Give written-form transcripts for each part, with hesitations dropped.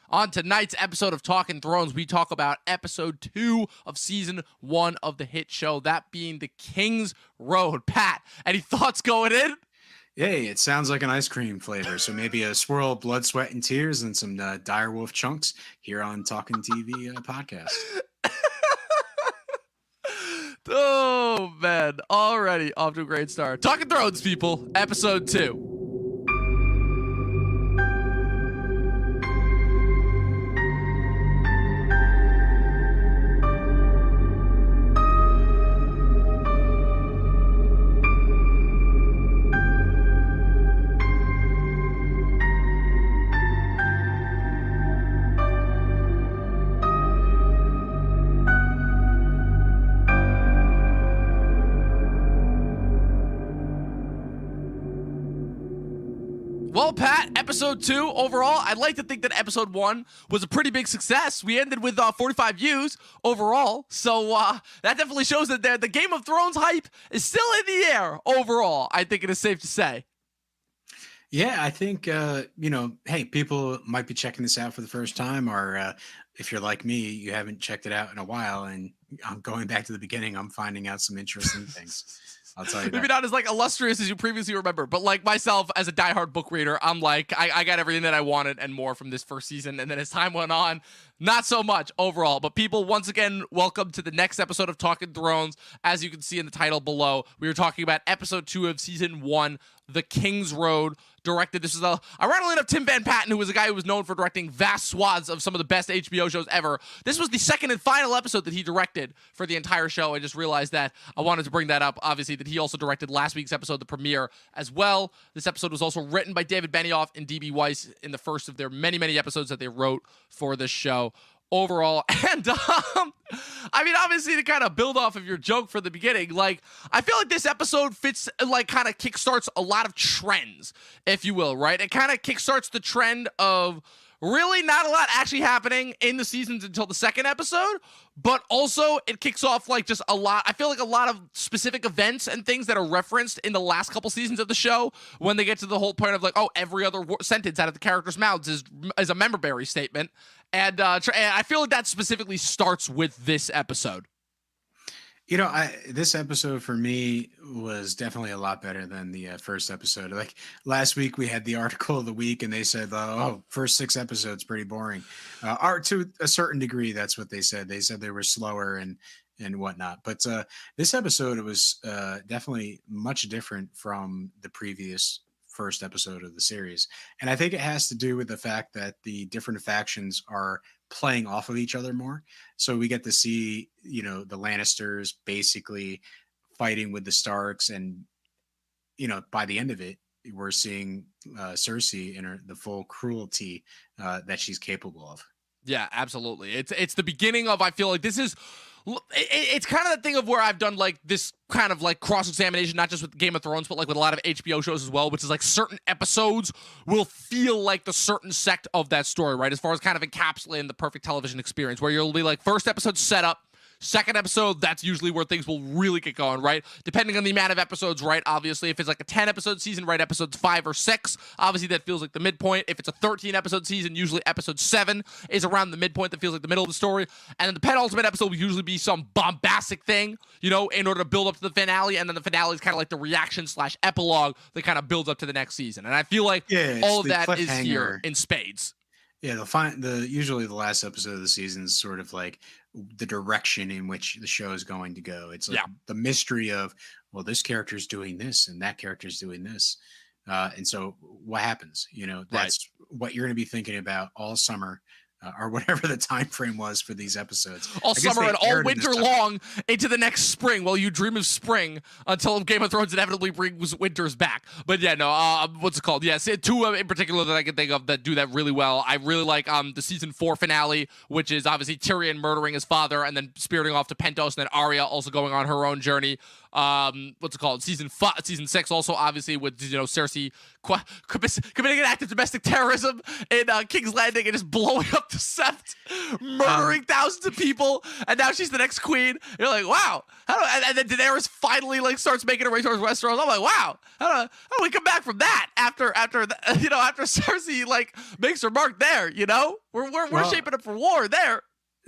On tonight's episode of Talkin Thrones, we talk about episode 2 of season 1 of the hit show, that being the Kingsroad. Pat, any thoughts going in? Hey, it sounds like an ice cream flavor, so maybe a swirl of blood, sweat, and tears and some direwolf chunks here on Talkin TV podcast. Oh, man. Already off to a great start. Talkin Thrones, people. Episode 2. Well, Pat, episode 2 overall, I'd like to think that episode 1 was a pretty big success. We ended with 45 views overall, so that definitely shows that the Game of Thrones hype is still in the air overall, I think it is safe to say. Yeah, I think, hey, people might be checking this out for the first time, or if you're like me, you haven't checked it out in a while, and I'm going back to the beginning, I'm finding out some interesting things. I'll tell you Maybe not as illustrious as you previously remember, but myself as a diehard book reader, I'm I got everything that I wanted and more from this first season. And then as time went on, not so much overall. But people, once again, welcome to the next episode of Talkin Thrones. As you can see in the title below, we were talking about episode 2 of season 1, The Kingsroad. Directed, this is ironically enough, Tim Van Patten, who was a guy who was known for directing vast swaths of some of the best HBO shows ever. This was the second and final episode that he directed for the entire show. I just realized that I wanted to bring that up. Obviously, that he also directed last week's episode, the premiere, as well. This episode was also written by David Benioff and D.B. Weiss in the first of their many, many episodes that they wrote for this show overall. And obviously, to kind of build off of your joke for the beginning, I feel like this episode fits, kind of kickstarts a lot of trends, if you will, right? It kind of kickstarts the trend of really not a lot actually happening in the seasons until the second episode, but also it kicks off just a lot. I feel like a lot of specific events and things that are referenced in the last couple seasons of the show when they get to the whole point of every other sentence out of the characters' mouths is a member-berry statement. And I feel like that specifically starts with this episode. This episode for me was definitely a lot better than the first episode. Last week we had the article of the week and they said, first 6 episodes pretty boring. To a certain degree, that's what they said. They said they were slower and whatnot. But this episode, it was definitely much different from the previous first episode of the series. And I think it has to do with the fact that the different factions are playing off of each other more. So we get to see, the Lannisters basically fighting with the Starks. And, by the end of it, we're seeing Cersei in the full cruelty that she's capable of. Yeah, absolutely. It's the beginning of, I feel like this is, it's kind of the thing of where I've done this kind of cross-examination, not just with Game of Thrones, but with a lot of HBO shows as well, which is certain episodes will feel like the certain sect of that story, right? As far as kind of encapsulating the perfect television experience, where you'll be first episode setup, second episode, that's usually where things will really get going, right? Depending on the amount of episodes, right? Obviously, if it's a 10-episode season, right, episodes 5 or 6, obviously that feels like the midpoint. If it's a 13-episode season, usually episode 7 is around the midpoint that feels like the middle of the story. And then the penultimate episode will usually be some bombastic thing, in order to build up to the finale. And then the finale is kind of the reaction/epilogue that kind of builds up to the next season. And I feel like all of that is here in spades. Yeah, usually the last episode of the season is sort of the direction in which the show is going to go. It's the mystery of, this character's doing this and that character's doing this. And so what happens? That's what you're going to be thinking about all summer. Or whatever the time frame was for these episodes. All summer and all winter long into the next spring while you dream of spring until Game of Thrones inevitably brings winters back. But yeah, no, what's it called? Yes, 2 in particular that I can think of that do that really well. I really like the season 4 finale, which is obviously Tyrion murdering his father and then spiriting off to Pentos, and then Arya also going on her own journey. What's it called? Season 6 also obviously with Cersei committing an act of domestic terrorism in King's Landing and just blowing up the Sept, murdering thousands of people, and now she's the next queen. You're like, wow. And then Daenerys finally like starts making her way towards Westeros. I'm like, wow. How do we come back from that after Cersei like makes her mark there? We're shaping up for war there.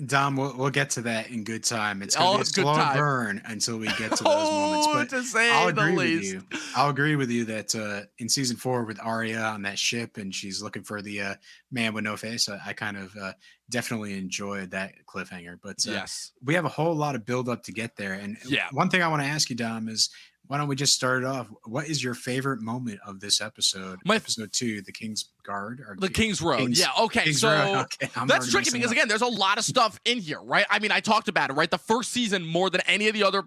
Dom, we'll get to that in good time. It's going to be a slow burn until we get to those moments. But to say I'll agree the with least. you. I'll agree with you that in season 4 with Arya on that ship and she's looking for the man with no face, I kind of definitely enjoyed that cliffhanger. But yes, we have a whole lot of build up to get there. And one thing I want to ask you, Dom, is why don't we just start it off? What is your favorite moment of this episode? Episode 2, the King's Guard, or the Kingsroad. That's tricky because again, there's a lot of stuff in here, right? I mean, I talked about it, right? The first season, more than any of the other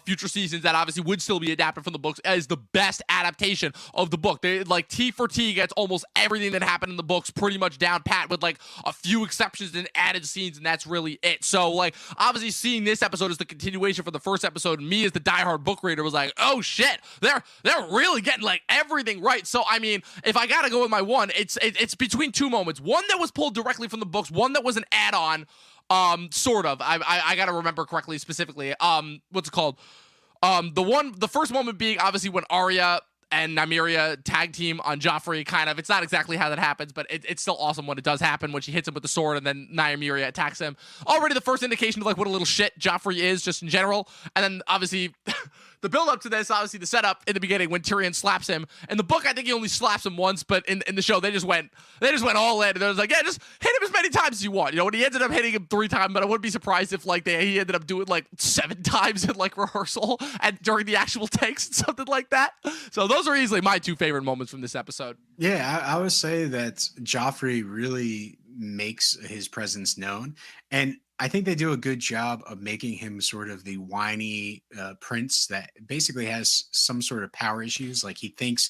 future seasons that obviously would still be adapted from the books, is the best adaptation of the book. They like T for T gets almost everything that happened in the books pretty much down pat, with like a few exceptions and added scenes, and that's really it. So like obviously seeing this episode as the continuation from the first episode, me as the diehard book reader was like, oh shit, they're really getting like everything right. So I mean, if I gotta go with my one, it's between two moments. One that was pulled directly from the books, one that was an add-on. Sort of. I gotta remember correctly, specifically. What's it called? The first moment being obviously when Arya and Nymeria tag team on Joffrey, kind of. It's not exactly how that happens, but it's still awesome when it does happen, when she hits him with the sword and then Nymeria attacks him. Already the first indication of like what a little shit Joffrey is just in general. And then obviously the build up to this, obviously the setup in the beginning when Tyrion slaps him. In the book, I think he only slaps him once, but in the show, they just went all in. And they was like, yeah, just hit him as many times as you want. And he ended up hitting him 3 times, but I wouldn't be surprised if like he ended up doing like 7 times in like rehearsal and during the actual takes and something like that. So those are easily my 2 favorite moments from this episode. Yeah, I would say that Joffrey really makes his presence known. And I think they do a good job of making him sort of the whiny prince that basically has some sort of power issues. Like he thinks,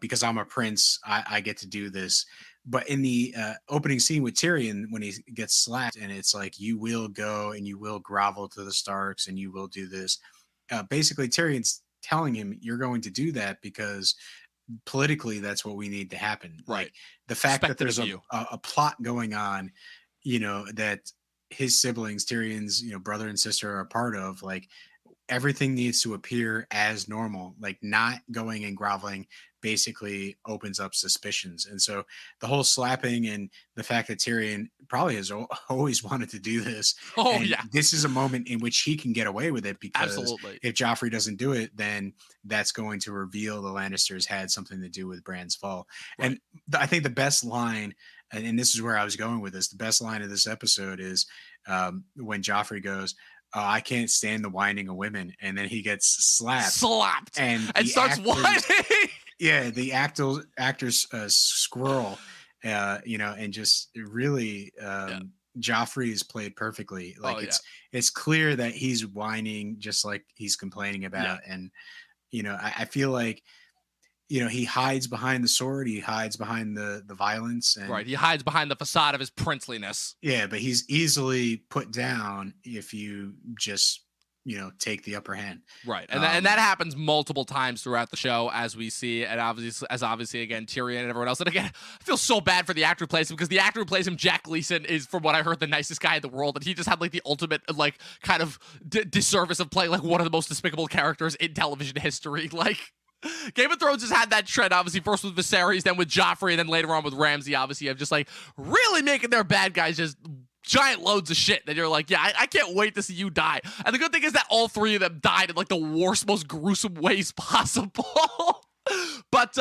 because I'm a prince, I get to do this. But in the opening scene with Tyrion, when he gets slapped and it's like, you will go and you will grovel to the Starks and you will do this. Basically, Tyrion's telling him, you're going to do that because politically that's what we need to happen. Right. Like, the fact that there's a plot going on, that his siblings, Tyrion's, brother and sister are a part of, like everything needs to appear as normal. Like not going and groveling basically opens up suspicions. And so the whole slapping and the fact that Tyrion probably has always wanted to do this. Oh, and yeah. This is a moment in which he can get away with it because Absolutely. If Joffrey doesn't do it, then that's going to reveal the Lannisters had something to do with Bran's fall. Right. And I think the best line, and this is where I was going with this, the best line of this episode is when Joffrey goes, I can't stand the whining of women. And then he gets slapped. And starts whining. Yeah, the actor's squirrel, and just really Joffrey is played perfectly. Like it's clear that he's whining just like he's complaining about. Yeah. And, I feel like, he hides behind the sword. He hides behind the violence. And, right. He hides behind the facade of his princeliness. Yeah, but he's easily put down if you just, take the upper hand. Right. And that happens multiple times throughout the show, as we see. And obviously, again, Tyrion and everyone else. And again, I feel so bad for the actor who plays him, because the actor who plays him, Jack Gleason, is, from what I heard, the nicest guy in the world. And he just had like the ultimate, like, kind of disservice of playing like one of the most despicable characters in television history. Like, Game of Thrones has had that trend, obviously, first with Viserys, then with Joffrey, and then later on with Ramsay, obviously, of just like really making their bad guys just giant loads of shit that you're like, yeah, I can't wait to see you die. And the good thing is that all 3 of them died in like the worst, most gruesome ways possible. But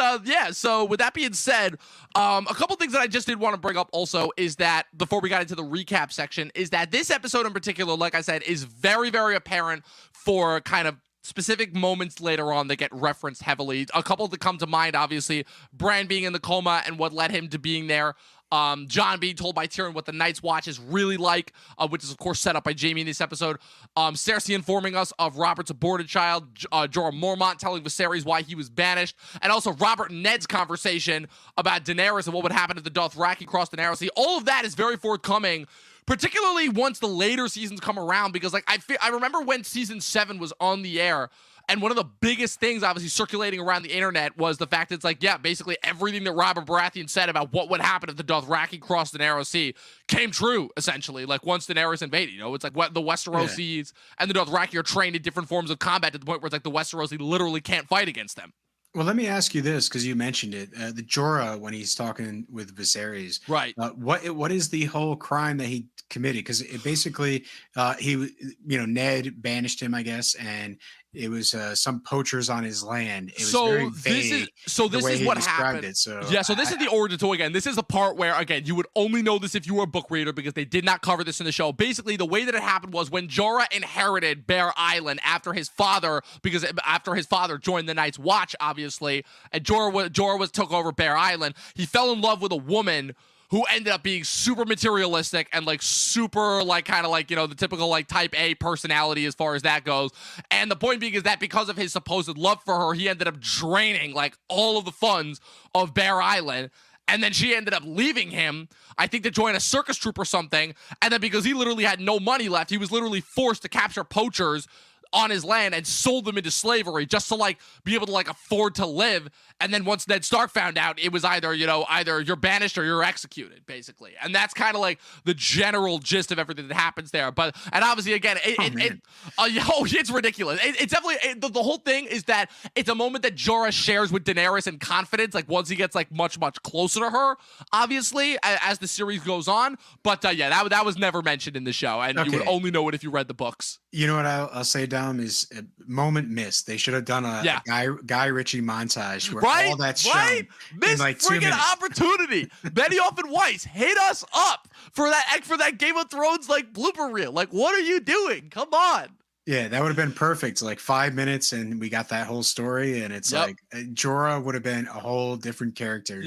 so with that being said, a couple things that I just did want to bring up also is that, before we got into the recap section, is that this episode in particular, like I said, is very, very apparent for kind of specific moments later on that get referenced heavily. A couple that come to mind, obviously, Bran being in the coma and what led him to being there. Jon being told by Tyrion what the Night's Watch is really like, which is, of course, set up by Jaime in this episode. Cersei informing us of Robert's aborted child. Jorah Mormont telling Viserys why he was banished. And also Robert and Ned's conversation about Daenerys and what would happen if the Dothraki crossed the Narrow Sea. All of that is very forthcoming, particularly once the later seasons come around, because like I remember when season 7 was on the air, And one of the biggest things, obviously, circulating around the internet was the fact that it's like, yeah, basically everything that Robert Baratheon said about what would happen if the Dothraki crossed the Narrow Sea came true, essentially. Like, once Daenerys invaded, it's like what the Westerosis and the Dothraki are trained in different forms of combat to the point where it's like the Westerosi literally can't fight against them. Well, let me ask you this, because you mentioned it. The Jorah, when he's talking with Viserys, right? What is the whole crime that he committed? Because it basically, Ned banished him, I guess, and it was some poachers on his land. It was very vague. This is what happened. So this is the origin. So again, this is the part where, again, you would only know this if you were a book reader because they did not cover this in the show. Basically, the way that it happened was when Jorah inherited Bear Island after his father joined the Night's Watch, obviously, and Jorah took over Bear Island. He fell in love with a woman who ended up being super materialistic and like super like kind of like, the typical like type A personality as far as that goes. And the point being is that because of his supposed love for her, he ended up draining like all of the funds of Bear Island. And then she ended up leaving him, I think, to join a circus troupe or something. And then because he literally had no money left, he was literally forced to capture poachers on his land and sold them into slavery just to like be able to like afford to live. And then once Ned Stark found out, it was either you're banished or you're executed, basically. And that's kind of like the general gist of everything that happens there. And obviously, again, it's ridiculous. It's definitely the whole thing is that it's a moment that Jorah shares with Daenerys in confidence. Like once he gets like much closer to her, obviously, as the series goes on. But that was never mentioned in the show, and you would only know it if you read the books. You know what I'll say, Dom, is a moment missed. They should have done a Guy Ritchie montage where all that's shown. Missed like freaking opportunity. Benioff and Weiss, hit us up for that Game of Thrones like blooper reel. Like, what are you doing? Come on. Yeah, that would have been perfect. Like 5 minutes, and we got that whole story. And it's like Jorah would have been a whole different character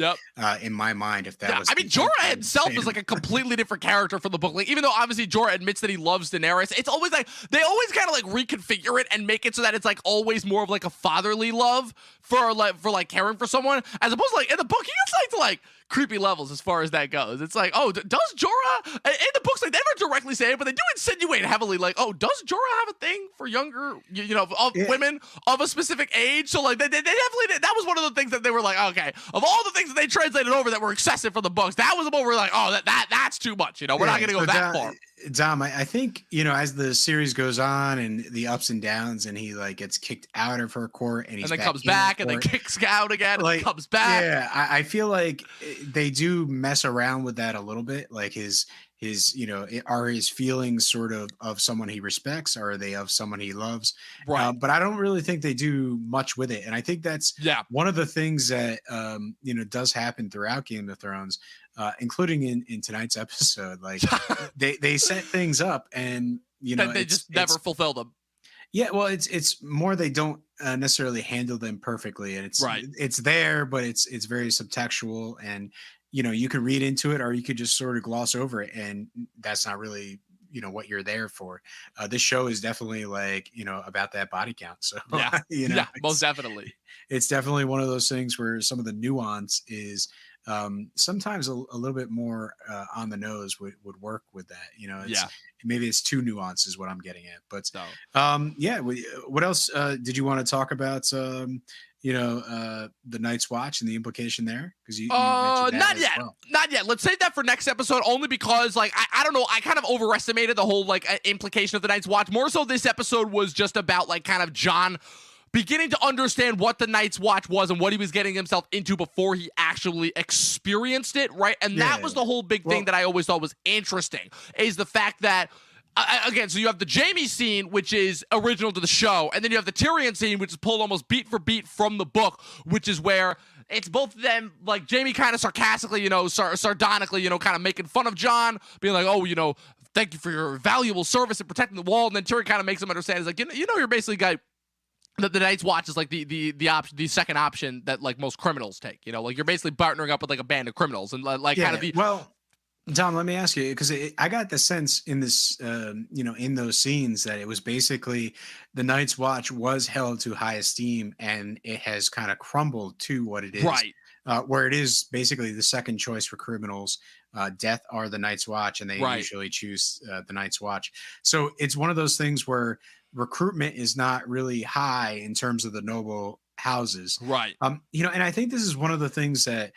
in my mind if that was. I mean, Jorah himself is like a completely different character from the book. Like, even though obviously Jorah admits that he loves Daenerys, it's always like they always kind of like reconfigure it and make it so that it's like always more of like a fatherly love for caring for someone, as opposed to like in the book he gets like to like creepy levels as far as that goes. It's like, oh, does Jorah in the books, like they never directly say it, but they do insinuate heavily, like, oh, does Jorah have a thing for younger, women of a specific age? So like they definitely did. That was one of the things that they were like, okay, of all the things that they translated over that were excessive from the books, that was the one where we're like, oh, that's too much. We're not gonna go that far. Dom, I think, as the series goes on and the ups and downs, and he like gets kicked out of her court and then comes back and then kicks out again and then comes back. Yeah, I feel like they do mess around with that a little bit. Like his are his feelings sort of someone he respects, or are they of someone he loves? Right. But I don't really think they do much with it. And I think that's one of the things that does happen throughout Game of Thrones. Including in tonight's episode, like they set things up, and they just never fulfill them. Yeah, well, it's more they don't necessarily handle them perfectly, and it's there, but it's very subtextual, and you can read into it, or you could just sort of gloss over it, and that's not really what you're there for. This show is definitely like about that body count. So most definitely, it's definitely one of those things where some of the nuance is. Sometimes a little bit more on the nose would work with that. Maybe it's too nuanced is what I'm getting at. But what else did you want to talk about? The Night's Watch and the implication there, because you mentioned that not yet. Let's save that for next episode, only because like I don't know, I kind of overestimated the whole like implication of the Night's Watch. More so, this episode was just about like kind of Jon beginning to understand what the Night's Watch was and what he was getting himself into before he actually experienced it, right? And that was the whole big thing that I always thought was interesting, is the fact that, again, so you have the Jaime scene, which is original to the show, and then you have the Tyrion scene, which is pulled almost beat for beat from the book, which is where it's both of them, like Jaime kind of sarcastically, sardonically, kind of making fun of Jon, being like, oh, thank you for your valuable service in protecting the wall, and then Tyrion kind of makes him understand, is like, you're basically a guy. The Night's Watch is like the option, the second option that like most criminals take. Like you're basically partnering up with like a band of criminals and kind of the. Well, Tom, let me ask you, because I got the sense in this, in those scenes that it was basically the Night's Watch was held to high esteem, and it has kind of crumbled to what it is, right? Where it is basically the second choice for criminals. death or the Night's Watch, and they Right. usually choose the Night's Watch. So it's one of those things where recruitment is not really high in terms of the noble houses. Right. And I think this is one of the things that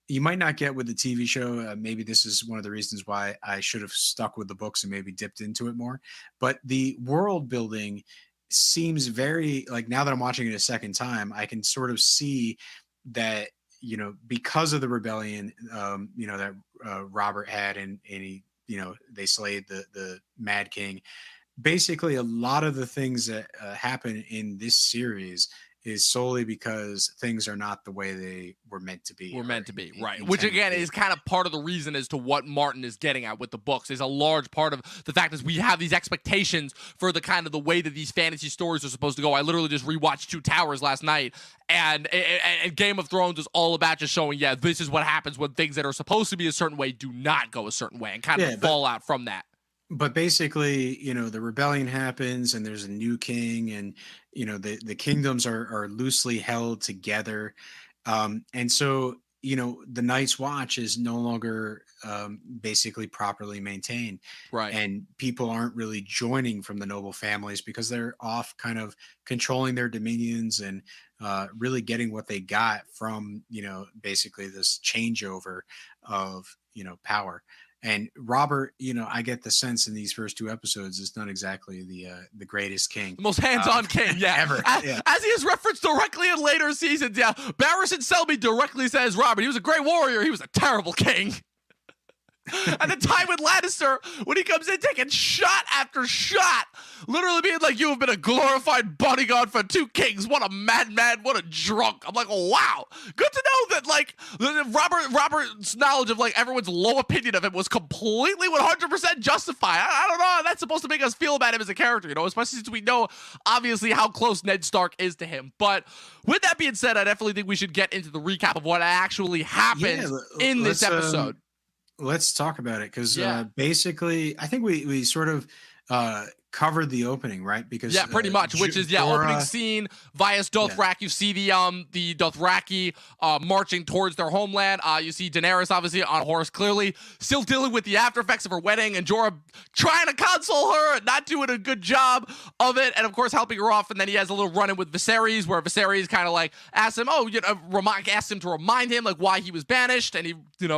you might not get with the TV show. Maybe this is one of the reasons why I should have stuck with the books and maybe dipped into it more. But the world building seems very, like, now that I'm watching it a second time, I can sort of see that, because of the rebellion, that Robert had, and he, they slayed the Mad King. Basically, a lot of the things that happen in this series is solely because things are not the way they were meant to be. Right. Which again is kind of part of the reason as to what Martin is getting at with the books. Is a large part of the fact is we have these expectations for the kind of the way that these fantasy stories are supposed to go. I literally just rewatched Two Towers last night, and Game of Thrones is all about just showing, this is what happens when things that are supposed to be a certain way do not go a certain way, and kind of fall out from that. But basically, the rebellion happens, and there's a new king, and the kingdoms are loosely held together, and so the Night's Watch is no longer basically properly maintained, right? And people aren't really joining from the noble families because they're off kind of controlling their dominions and really getting what they got from basically this changeover of power. And Robert, I get the sense in these first two episodes is not exactly the greatest king. The most hands-on king, ever. As he is referenced directly in later seasons, Barristan Selby directly says, Robert, he was a great warrior. He was a terrible king. And the Tywin Lannister, when he comes in taking shot after shot, literally being like, you have been a glorified bodyguard for two kings. What a madman, what a drunk. I'm like, oh, wow. Good to know that, like, Robert's knowledge of, like, everyone's low opinion of him was completely 100% justified. I don't know how that's supposed to make us feel about him as a character, especially since we know, obviously, how close Ned Stark is to him. But with that being said, I definitely think we should get into the recap of what actually happened in this episode. Let's talk about it, because basically, I think we sort of covered the opening, right? Because pretty much, which is opening scene, Weiss Dothraki. You see the Dothraki marching towards their homeland. You see Daenerys obviously on a horse, clearly still dealing with the after effects of her wedding, and Jorah trying to console her and not doing a good job of it, and of course helping her off. And then he has a little run-in with Viserys, where Viserys kind of like asks him, asks him to remind him like why he was banished, and he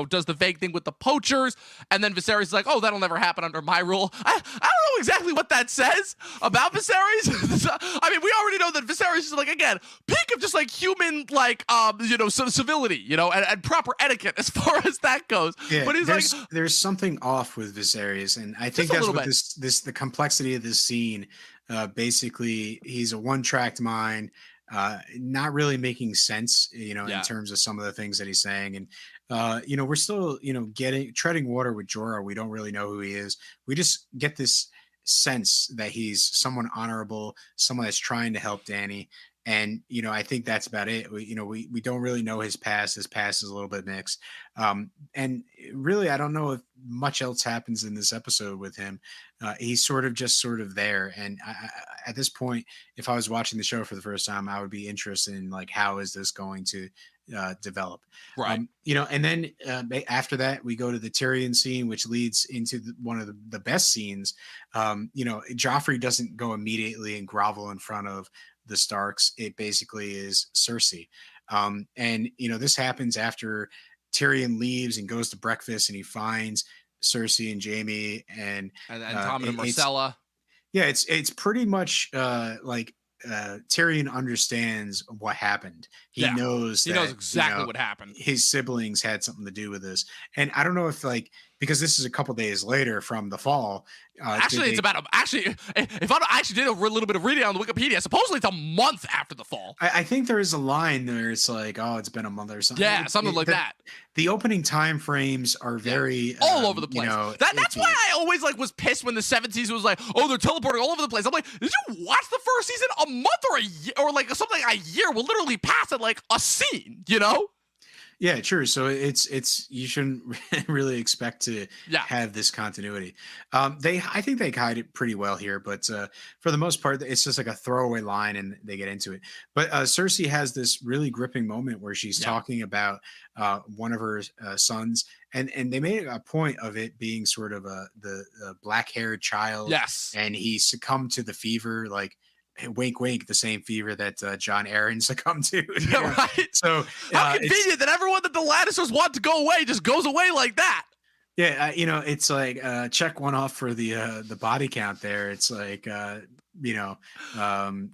does the vague thing with the poachers, and then Viserys is like, oh, that'll never happen under my rule. I don't know exactly what that says about Viserys. I mean, we already know that Viserys is, like, again, peak of just like human, like, civility, and proper etiquette as far as that goes. Yeah, but he's there's something off with Viserys, and I think that's what the complexity of this scene. Basically, he's a one-tracked mind, not really making sense, in terms of some of the things that he's saying, and we're still, treading water with Jorah. We don't really know who he is. We just get this sense that he's someone honorable, someone that's trying to help Dany. And, I think that's about it. We don't really know his past. His past is a little bit mixed. And really, I don't know if much else happens in this episode with him. He's sort of there. And at this point, if I was watching the show for the first time, I would be interested in, like, how is this going to develop, right? And then after that, we go to the Tyrion scene, which leads into one of the best scenes. Joffrey doesn't go immediately and grovel in front of the Starks. It basically is Cersei, and this happens after Tyrion leaves and goes to breakfast, and he finds Cersei and Jaime and Tom and Marcella. It's pretty much like Tyrion understands what happened. He knows exactly what happened. His siblings had something to do with this. And I don't know if, like, because this is a couple days later from the fall. If I actually did a little bit of reading on the Wikipedia, supposedly it's a month after the fall. I think there is a line there. It's like, oh, it's been a month or something. Yeah, something like that. The opening time frames are very all over the place. That's why I always was pissed when the seventh season was like, oh, they're teleporting all over the place. I'm like, did you watch the first season? A month or a year or like something like a year will literally pass at like a scene, Yeah, true. So it's you shouldn't really expect to Yeah. have this continuity. I think they hide it pretty well here, but for the most part, it's just like a throwaway line, and they get into it. But Cersei has this really gripping moment where she's Yeah. talking about one of her sons, and they made a point of it being sort of the black haired child, Yes. and he succumbed to the fever, like wink, wink, the same fever that John Aaron succumbed to. Yeah, right. So How it's convenient that everyone that the Lannisters want to go away just goes away like that. yeah, it's like check one off for the body count there. It's like you know,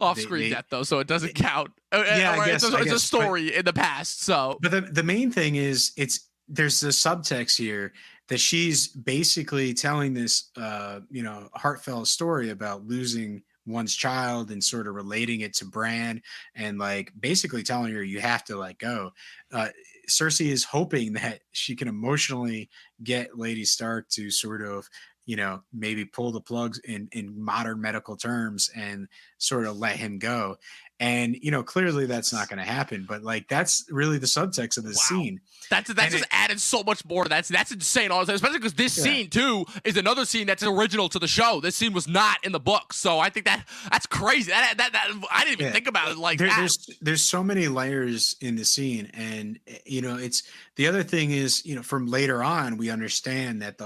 Off-screen death though, so it doesn't count. yeah, I It's guess, a story in the past. So, but the main thing is there's the subtext here that she's basically telling this heartfelt story about losing one's child and sort of relating it to Bran, and like basically telling her you have to let go. Uh, Cersei is hoping that she can emotionally get Lady Stark to sort of, maybe pull the plugs in modern medical terms and sort of let him go. And clearly that's not going to happen. But like that's really the subtext of this wow. scene. That's just added so much more. That's insane, honestly. Especially because this scene too is another scene that's original to the show. This scene was not in the book, so I think that's crazy. That I didn't even think about it like that. There's so many layers in the scene, and it's the other thing is from later on we understand that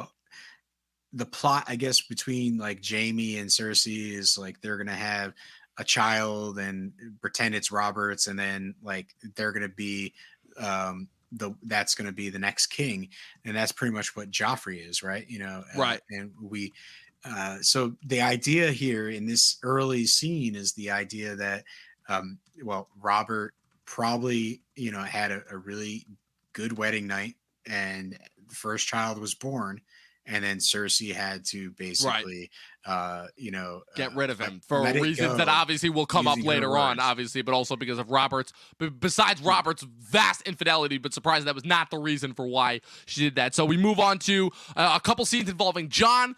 the plot, I guess, between like Jamie and Cersei is like they're gonna have a child and pretend it's Robert's, and then like they're gonna be that's going to be the next king, and that's pretty much what Joffrey is, right? Right. And we so the idea here in this early scene is the idea that Robert probably had a really good wedding night, and the first child was born, and then Cersei had to basically, get rid of him for reasons that obviously will come up later on, obviously, but also because of Robert's, besides Robert's vast infidelity, but surprising that was not the reason for why she did that. So we move on to a couple scenes involving Jon.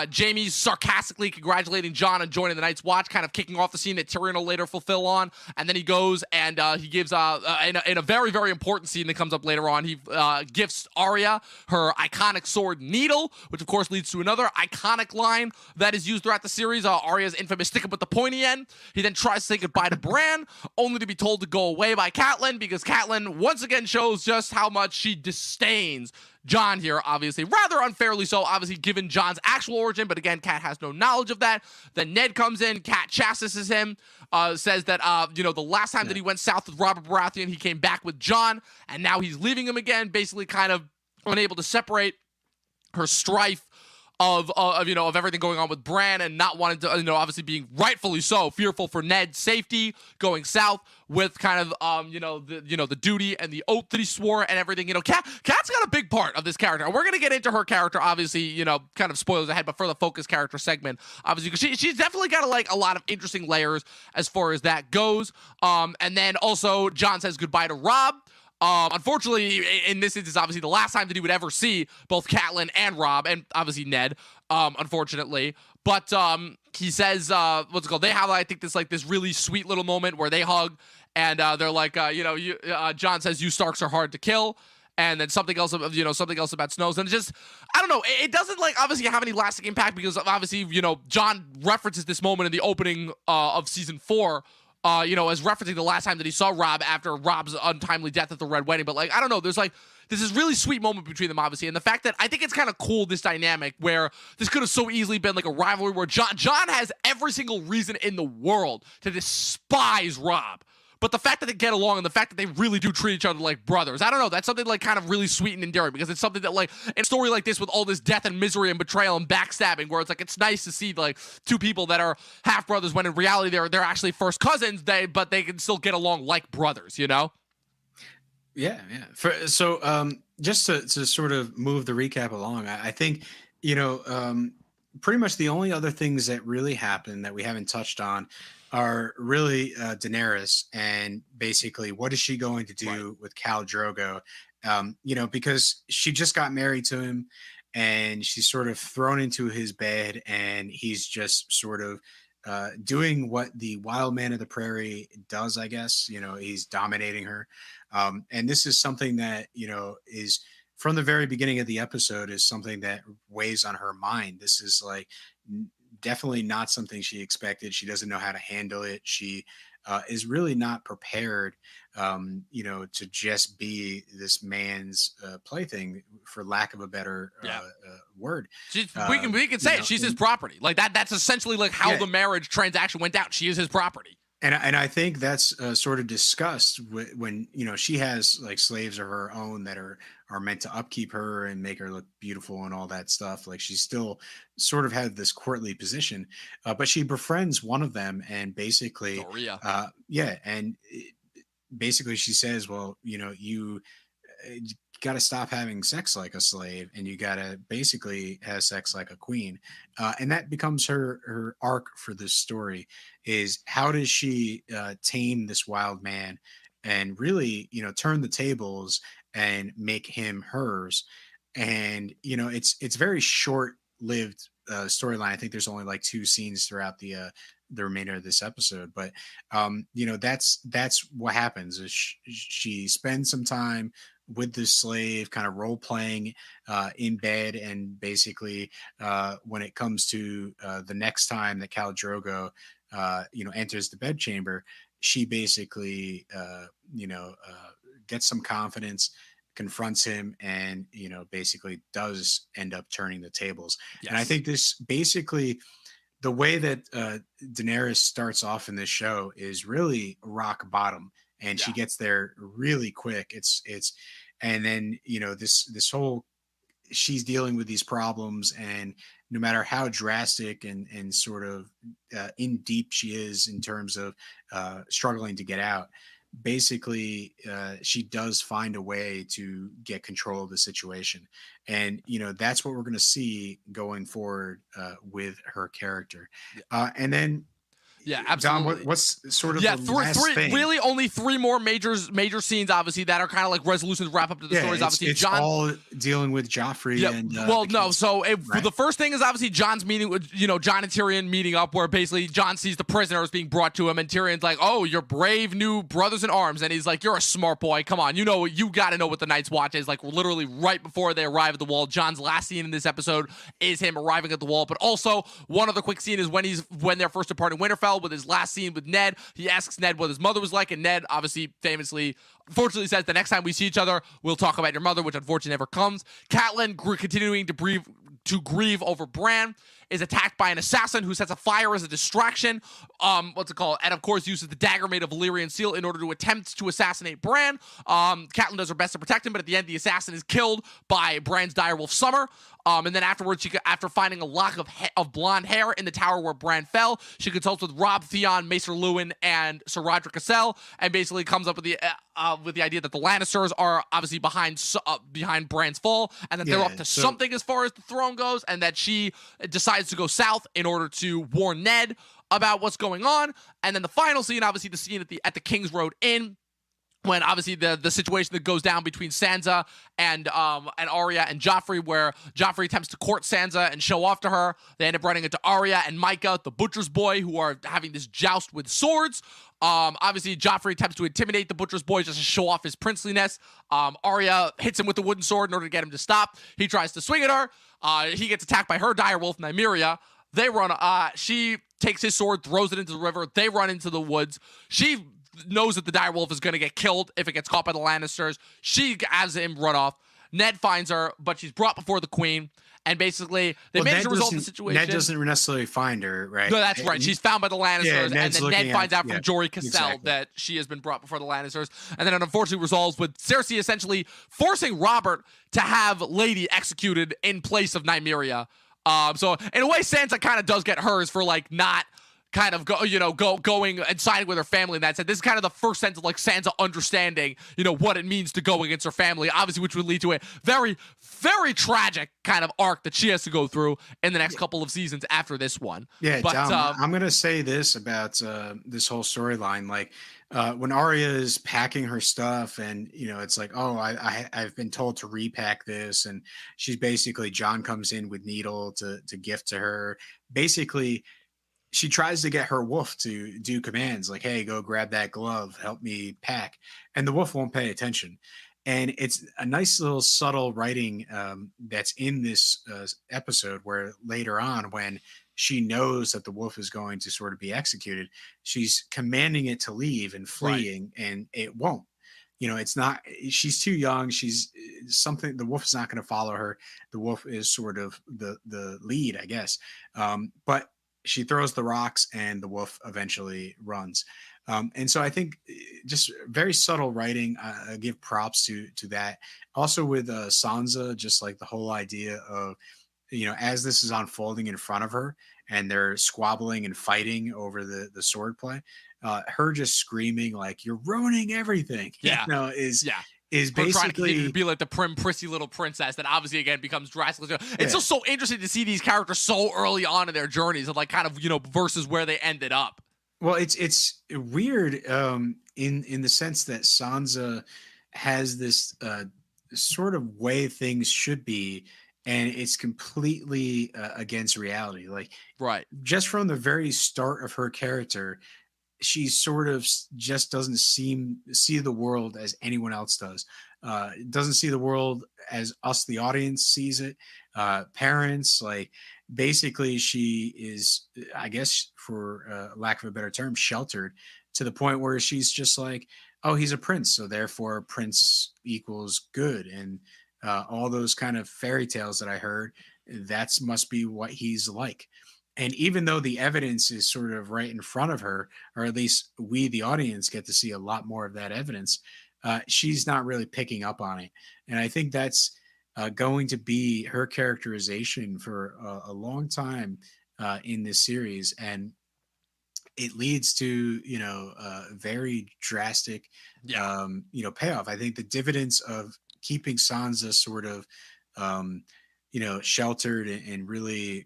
Jamie's sarcastically congratulating Jon on joining the Night's Watch, kind of kicking off the scene that Tyrion will later fulfill on. And then he goes and he gives, in a very, very important scene that comes up later on, he gifts Arya her iconic sword Needle, which of course leads to another iconic line that is used throughout the series, Arya's infamous stick up with the pointy end. He then tries to say goodbye to Bran, only to be told to go away by Catelyn, because Catelyn once again shows just how much she disdains Jon here, obviously, rather unfairly so, obviously, given Jon's actual origin, but again, Cat has no knowledge of that. Then Ned comes in, Cat chastises him, says that, the last time that he went south with Robert Baratheon, he came back with Jon, and now he's leaving him again, basically kind of unable to separate her strife of everything going on with Bran, and not wanting to, obviously being rightfully so fearful for Ned's safety going south, with kind of the duty and the oath that he swore and everything. Cat's got a big part of this character, and we're gonna get into her character, obviously, kind of spoilers ahead, but for the focus character segment, obviously, because she's definitely got a lot of interesting layers as far as that goes. And then also Jon says goodbye to Robb. Unfortunately, in this instance, obviously the last time that he would ever see both Catelyn and Robb, and obviously Ned, unfortunately. But he says, what's it called? They have, I think, this really sweet little moment where they hug, and they're like, Jon says, "You Starks are hard to kill." And then something else about Snows. And it just, I don't know, it doesn't obviously have any lasting impact, because obviously, Jon references this moment in the opening of season 4, as referencing the last time that he saw Robb after Robb's untimely death at the Red Wedding. But I don't know, there's this really sweet moment between them, obviously, and the fact that I think it's kind of cool, this dynamic where this could have so easily been a rivalry where Jon has every single reason in the world to despise Robb. But the fact that they get along, and the fact that they really do treat each other like brothers, I don't know, that's something kind of really sweet and endearing, because it's something that in a story like this with all this death and misery and betrayal and backstabbing, where it's it's nice to see two people that are half brothers when in reality they're actually first cousins, but they can still get along like brothers, Yeah. Just to sort of move the recap along, I think pretty much the only other things that really happen that we haven't touched on are really Daenerys, and basically what is she going to do with Khal Drogo? Because she just got married to him, and she's sort of thrown into his bed, and he's just sort of doing what the wild man of the prairie does, I guess. He's dominating her. And this is something that, is from the very beginning of the episode is something that weighs on her mind. This is like definitely not something she expected. She doesn't know how to handle it. She is really not prepared, to just be this man's plaything, for lack of a better word. We can say it. She's his property. Like that. That's essentially like how the marriage transaction went down. She is his property. And I think that's sort of discussed when she has like slaves of her own that are meant to upkeep her and make her look beautiful and all that stuff. Like she still sort of had this courtly position, but she befriends one of them and basically, basically she says, well, you got to stop having sex like a slave and you got to basically have sex like a queen. And that becomes her arc for this story, is how does she tame this wild man and really, turn the tables and make him hers. And, it's very short lived storyline. I think there's only like 2 scenes throughout the remainder of this episode, but that's what happens is she spends some time with this slave, kind of role playing in bed, and basically when it comes to the next time that Khal Drogo enters the bedchamber, she basically gets some confidence, confronts him, and basically does end up turning the tables. Yes. And I think this basically, the way that Daenerys starts off in this show is really rock bottom, and she gets there really quick. And then this whole, she's dealing with these problems, and no matter how drastic and sort of in deep she is in terms of struggling to get out, basically she does find a way to get control of the situation. And that's what we're going to see going forward with her character. And then absolutely. Dom, what's sort of the last thing? Really only 3 more major scenes, obviously, that are kind of like resolutions wrap up to the stories. Obviously, it's all dealing with Joffrey and the first thing is obviously Jon's meeting with Jon and Tyrion meeting up, where basically Jon sees the prisoners being brought to him, and Tyrion's like, "Oh, you're brave new brothers in arms," and he's like, "You're a smart boy. Come on, you got to know what the Night's Watch is." Like literally right before they arrive at the wall. Jon's last scene in this episode is him arriving at the wall. But also one other quick scene is when they're first departing Winterfell. With his last scene with Ned, he asks Ned what his mother was like, and Ned obviously unfortunately says, "The next time we see each other, we'll talk about your mother," which unfortunately never comes. Catelyn, continuing to grieve over Bran, is attacked by an assassin who sets a fire as a distraction. And of course uses the dagger made of Valyrian steel in order to attempt to assassinate Bran. Catelyn does her best to protect him, but at the end, the assassin is killed by Bran's direwolf Summer. And then afterwards, after finding a lock of blonde hair in the tower where Bran fell, she consults with Robb, Theon, Maester Luwin, and Sir Rodrik Cassel, and basically comes up with the idea that the Lannisters are obviously behind Bran's fall, and that they're up to something as far as the throne goes, and that she decides to go south in order to warn Ned about what's going on. And then the final scene, obviously the scene at the Kingsroad Inn, when obviously the situation that goes down between Sansa and Arya and Joffrey, where Joffrey attempts to court Sansa and show off to her. They end up running into Arya and Micah, the butcher's boy, who are having this joust with swords. Obviously Joffrey attempts to intimidate the butcher's boy just to show off his princeliness. Arya hits him with the wooden sword in order to get him to stop. He tries to swing at her. He gets attacked by her direwolf, Nymeria. They run. She takes his sword, throws it into the river. They run into the woods. She knows that the direwolf is going to get killed if it gets caught by the Lannisters. She has him run off. Ned finds her, but she's brought before the queen. And basically, they manage to resolve the situation. Ned doesn't necessarily find her, right? No, that's right. She's found by the Lannisters, and then Ned finds out from Jory Cassel that she has been brought before the Lannisters. And then it unfortunately resolves with Cersei essentially forcing Robert to have Lady executed in place of Nymeria. So in a way, Sansa kind of does get hers for like not kind of going and siding with her family in that sense. This is kind of the first sense of like Sansa understanding, what it means to go against her family, obviously, which would lead to a very, very tragic kind of arc that she has to go through in the next couple of seasons after this one. Yeah, but I'm going to say this about this whole storyline. Like when Arya is packing her stuff and, it's like, oh, I've been told to repack this. And she's basically, Jon comes in with Needle to gift to her. Basically, she tries to get her wolf to do commands like, hey, go grab that glove, help me pack. And the wolf won't pay attention. And it's a nice little subtle writing that's in this episode where later on, when she knows that the wolf is going to sort of be executed, she's commanding it to leave and Right. fleeing, and it won't. It's not, she's too young. She's something, the wolf is not going to follow her. The wolf is sort of the lead, I guess. But she throws the rocks and the wolf eventually runs. And so I think just very subtle writing. I give props to that. Also with Sansa, just like the whole idea of, as this is unfolding in front of her and they're squabbling and fighting over the sword play, her just screaming like, "You're ruining everything," Yeah. is Yeah. is Her trying to continue basically to be like the prim, prissy little princess that obviously again becomes drastically. It's just so interesting to see these characters so early on in their journeys and like kind of versus where they ended up. well, it's weird in the sense that Sansa has this sort of way things should be, and it's completely against reality. Like Right. just from the very start of her character, she sort of just doesn't see the world as anyone else does. Doesn't see the world as us, the audience, sees it. Parents, like basically, she is, I guess, for lack of a better term, sheltered to the point where she's just like, oh, he's a prince, so therefore prince equals good, and all those kind of fairy tales that I heard, that's must be what he's like. And even though the evidence is sort of right in front of her, or at least we, the audience, get to see a lot more of that evidence, she's not really picking up on it. And I think that's going to be her characterization for a long time in this series. And it leads to, very drastic, Yeah. payoff. I think the dividends of keeping Sansa sort of, sheltered and really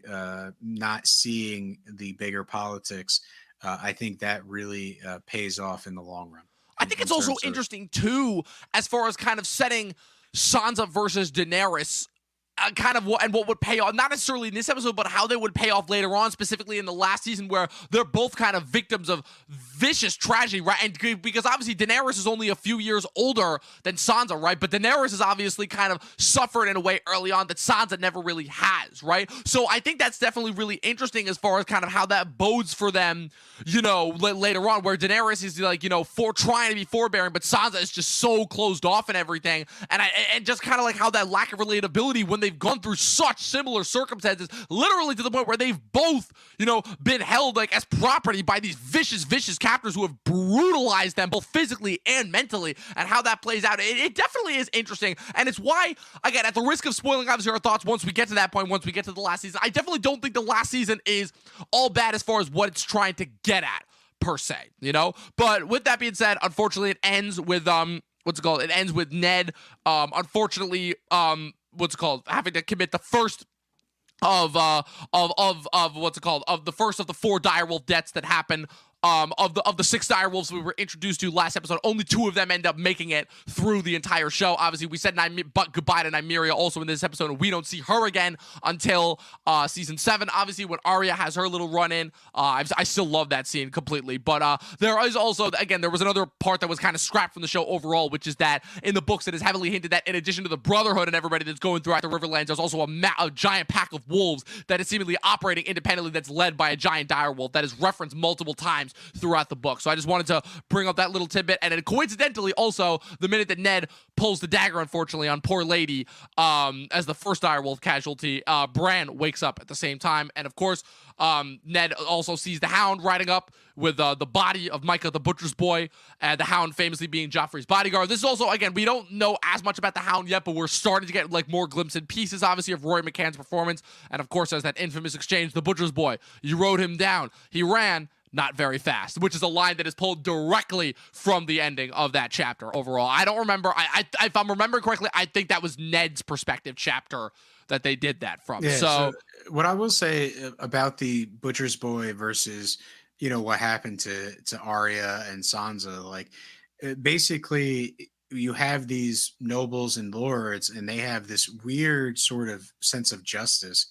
not seeing the bigger politics, I think that really pays off in the long run. I think In it's also terms of, interesting too, as far as kind of setting Sansa versus Daenerys. Kind of what would pay off, not necessarily in this episode, but how they would pay off later on, specifically in the last season, where they're both kind of victims of vicious tragedy, right? And because obviously Daenerys is only a few years older than Sansa, right? But Daenerys has obviously kind of suffered in a way early on that Sansa never really has, right? So I think that's definitely really interesting as far as kind of how that bodes for them, later on, where Daenerys is like, for trying to be forbearing, but Sansa is just so closed off and everything, and just kind of like how that lack of relatability when they've gone through such similar circumstances, literally to the point where they've both, been held like as property by these vicious captors who have brutalized them both physically and mentally, and how that plays out. It definitely is interesting, and it's why, again, at the risk of spoiling obviously our thoughts once we get to that point, once we get to the last season, I definitely don't think the last season is all bad as far as what it's trying to get at, per se, But with that being said, unfortunately, it ends with what's it called? It ends with Ned, unfortunately, having to commit the first of what's it called? Of the first of the 4 direwolf deaths that happen. Of the 6 direwolves we were introduced to last episode, only 2 of them end up making it through the entire show. Obviously, we said goodbye to Nymeria also in this episode, and we don't see her again until season 7. Obviously, when Arya has her little run-in, I still love that scene completely. But there is also, again, there was another part that was kind of scrapped from the show overall, which is that in the books it is heavily hinted that in addition to the Brotherhood and everybody that's going throughout the Riverlands, there's also a giant pack of wolves that is seemingly operating independently that's led by a giant direwolf that is referenced multiple times throughout the book. So I just wanted to bring up that little tidbit. And then coincidentally, also, the minute that Ned pulls the dagger, unfortunately, on poor lady, as the first direwolf casualty, Bran wakes up at the same time. And of course, Ned also sees the Hound riding up with the body of Micah the Butcher's Boy, and the Hound famously being Joffrey's bodyguard. This is also, again, we don't know as much about the Hound yet, but we're starting to get like more glimpses and pieces, obviously, of Rory McCann's performance. And of course, there's that infamous exchange, the Butcher's Boy, you rode him down. He ran not very fast, which is a line that is pulled directly from the ending of that chapter overall. I don't remember. If I'm remembering correctly, I think that was Ned's perspective chapter that they did that from. yeah. So What I will say about the Butcher's Boy versus, what happened to Arya and Sansa, like basically you have these nobles and lords, and they have this weird sort of sense of justice.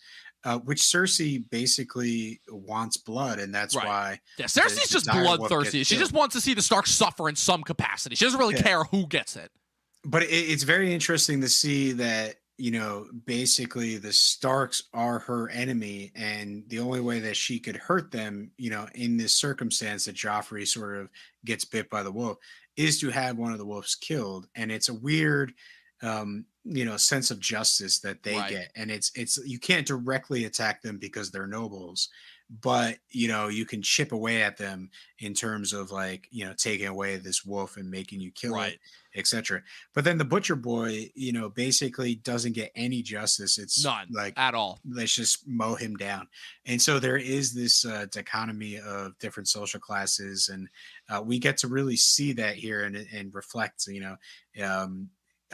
which Cersei basically wants blood, and that's Right. why. Yeah, Cersei's just bloodthirsty. She just wants to see the Starks suffer in some capacity. She doesn't really care who gets it. But it's very interesting to see that, basically the Starks are her enemy, and the only way that she could hurt them, in this circumstance that Joffrey sort of gets bit by the wolf, is to have one of the wolves killed. And it's a weird, sense of justice that they get. And it's you can't directly attack them because they're nobles, but you can chip away at them in terms of like, taking away this wolf and making you kill it, etc. But then the butcher boy, basically doesn't get any justice. It's none, like at all. Let's just mow him down. And so there is this dichotomy of different social classes, and we get to really see that here and reflect,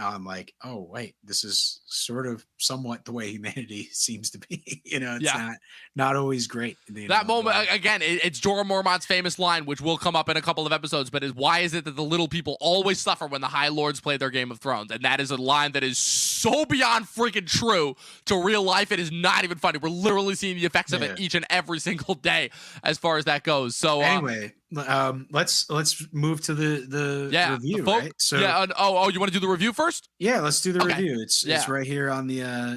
on like, oh wait, this is sort of somewhat the way humanity seems to be. It's not always great. That moment again, it's Jorah Mormont's famous line, which will come up in a couple of episodes, but is, why is it that the little people always suffer when the High Lords play their Game of Thrones? And that is a line that is so beyond freaking true to real life. It is not even funny. We're literally seeing the effects of it each and every single day as far as that goes. So anyway, let's move to the review, right? So you want to do the review first? Yeah, let's do the review. It's right here on the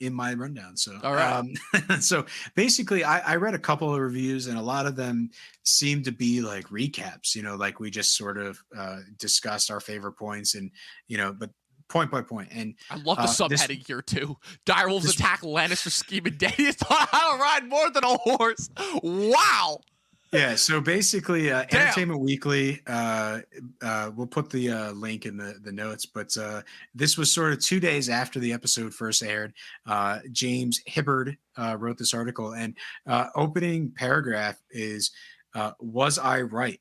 in my rundown. So all right. So basically I read a couple of reviews, and a lot of them seem to be like recaps, like we just sort of discussed our favorite points, and but point by point. And I love the subheading here too. Direwolves attack Lannister scheming Daenerys taught how to ride more than a horse. Wow. Yeah, so basically, Entertainment Weekly, we'll put the link in the notes, but this was sort of 2 days after the episode first aired. James Hibbard wrote this article, and opening paragraph is, was I right?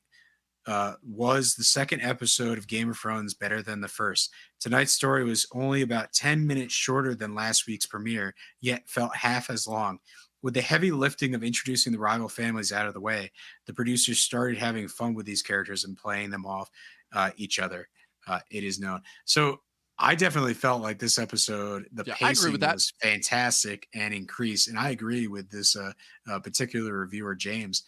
Was the second episode of Game of Thrones better than the first? Tonight's story was only about 10 minutes shorter than last week's premiere, yet felt half as long. With the heavy lifting of introducing the rival families out of the way, the producers started having fun with these characters and playing them off each other. It is known. So I definitely felt like this episode, the pacing was fantastic and increased. And I agree with this particular reviewer, James.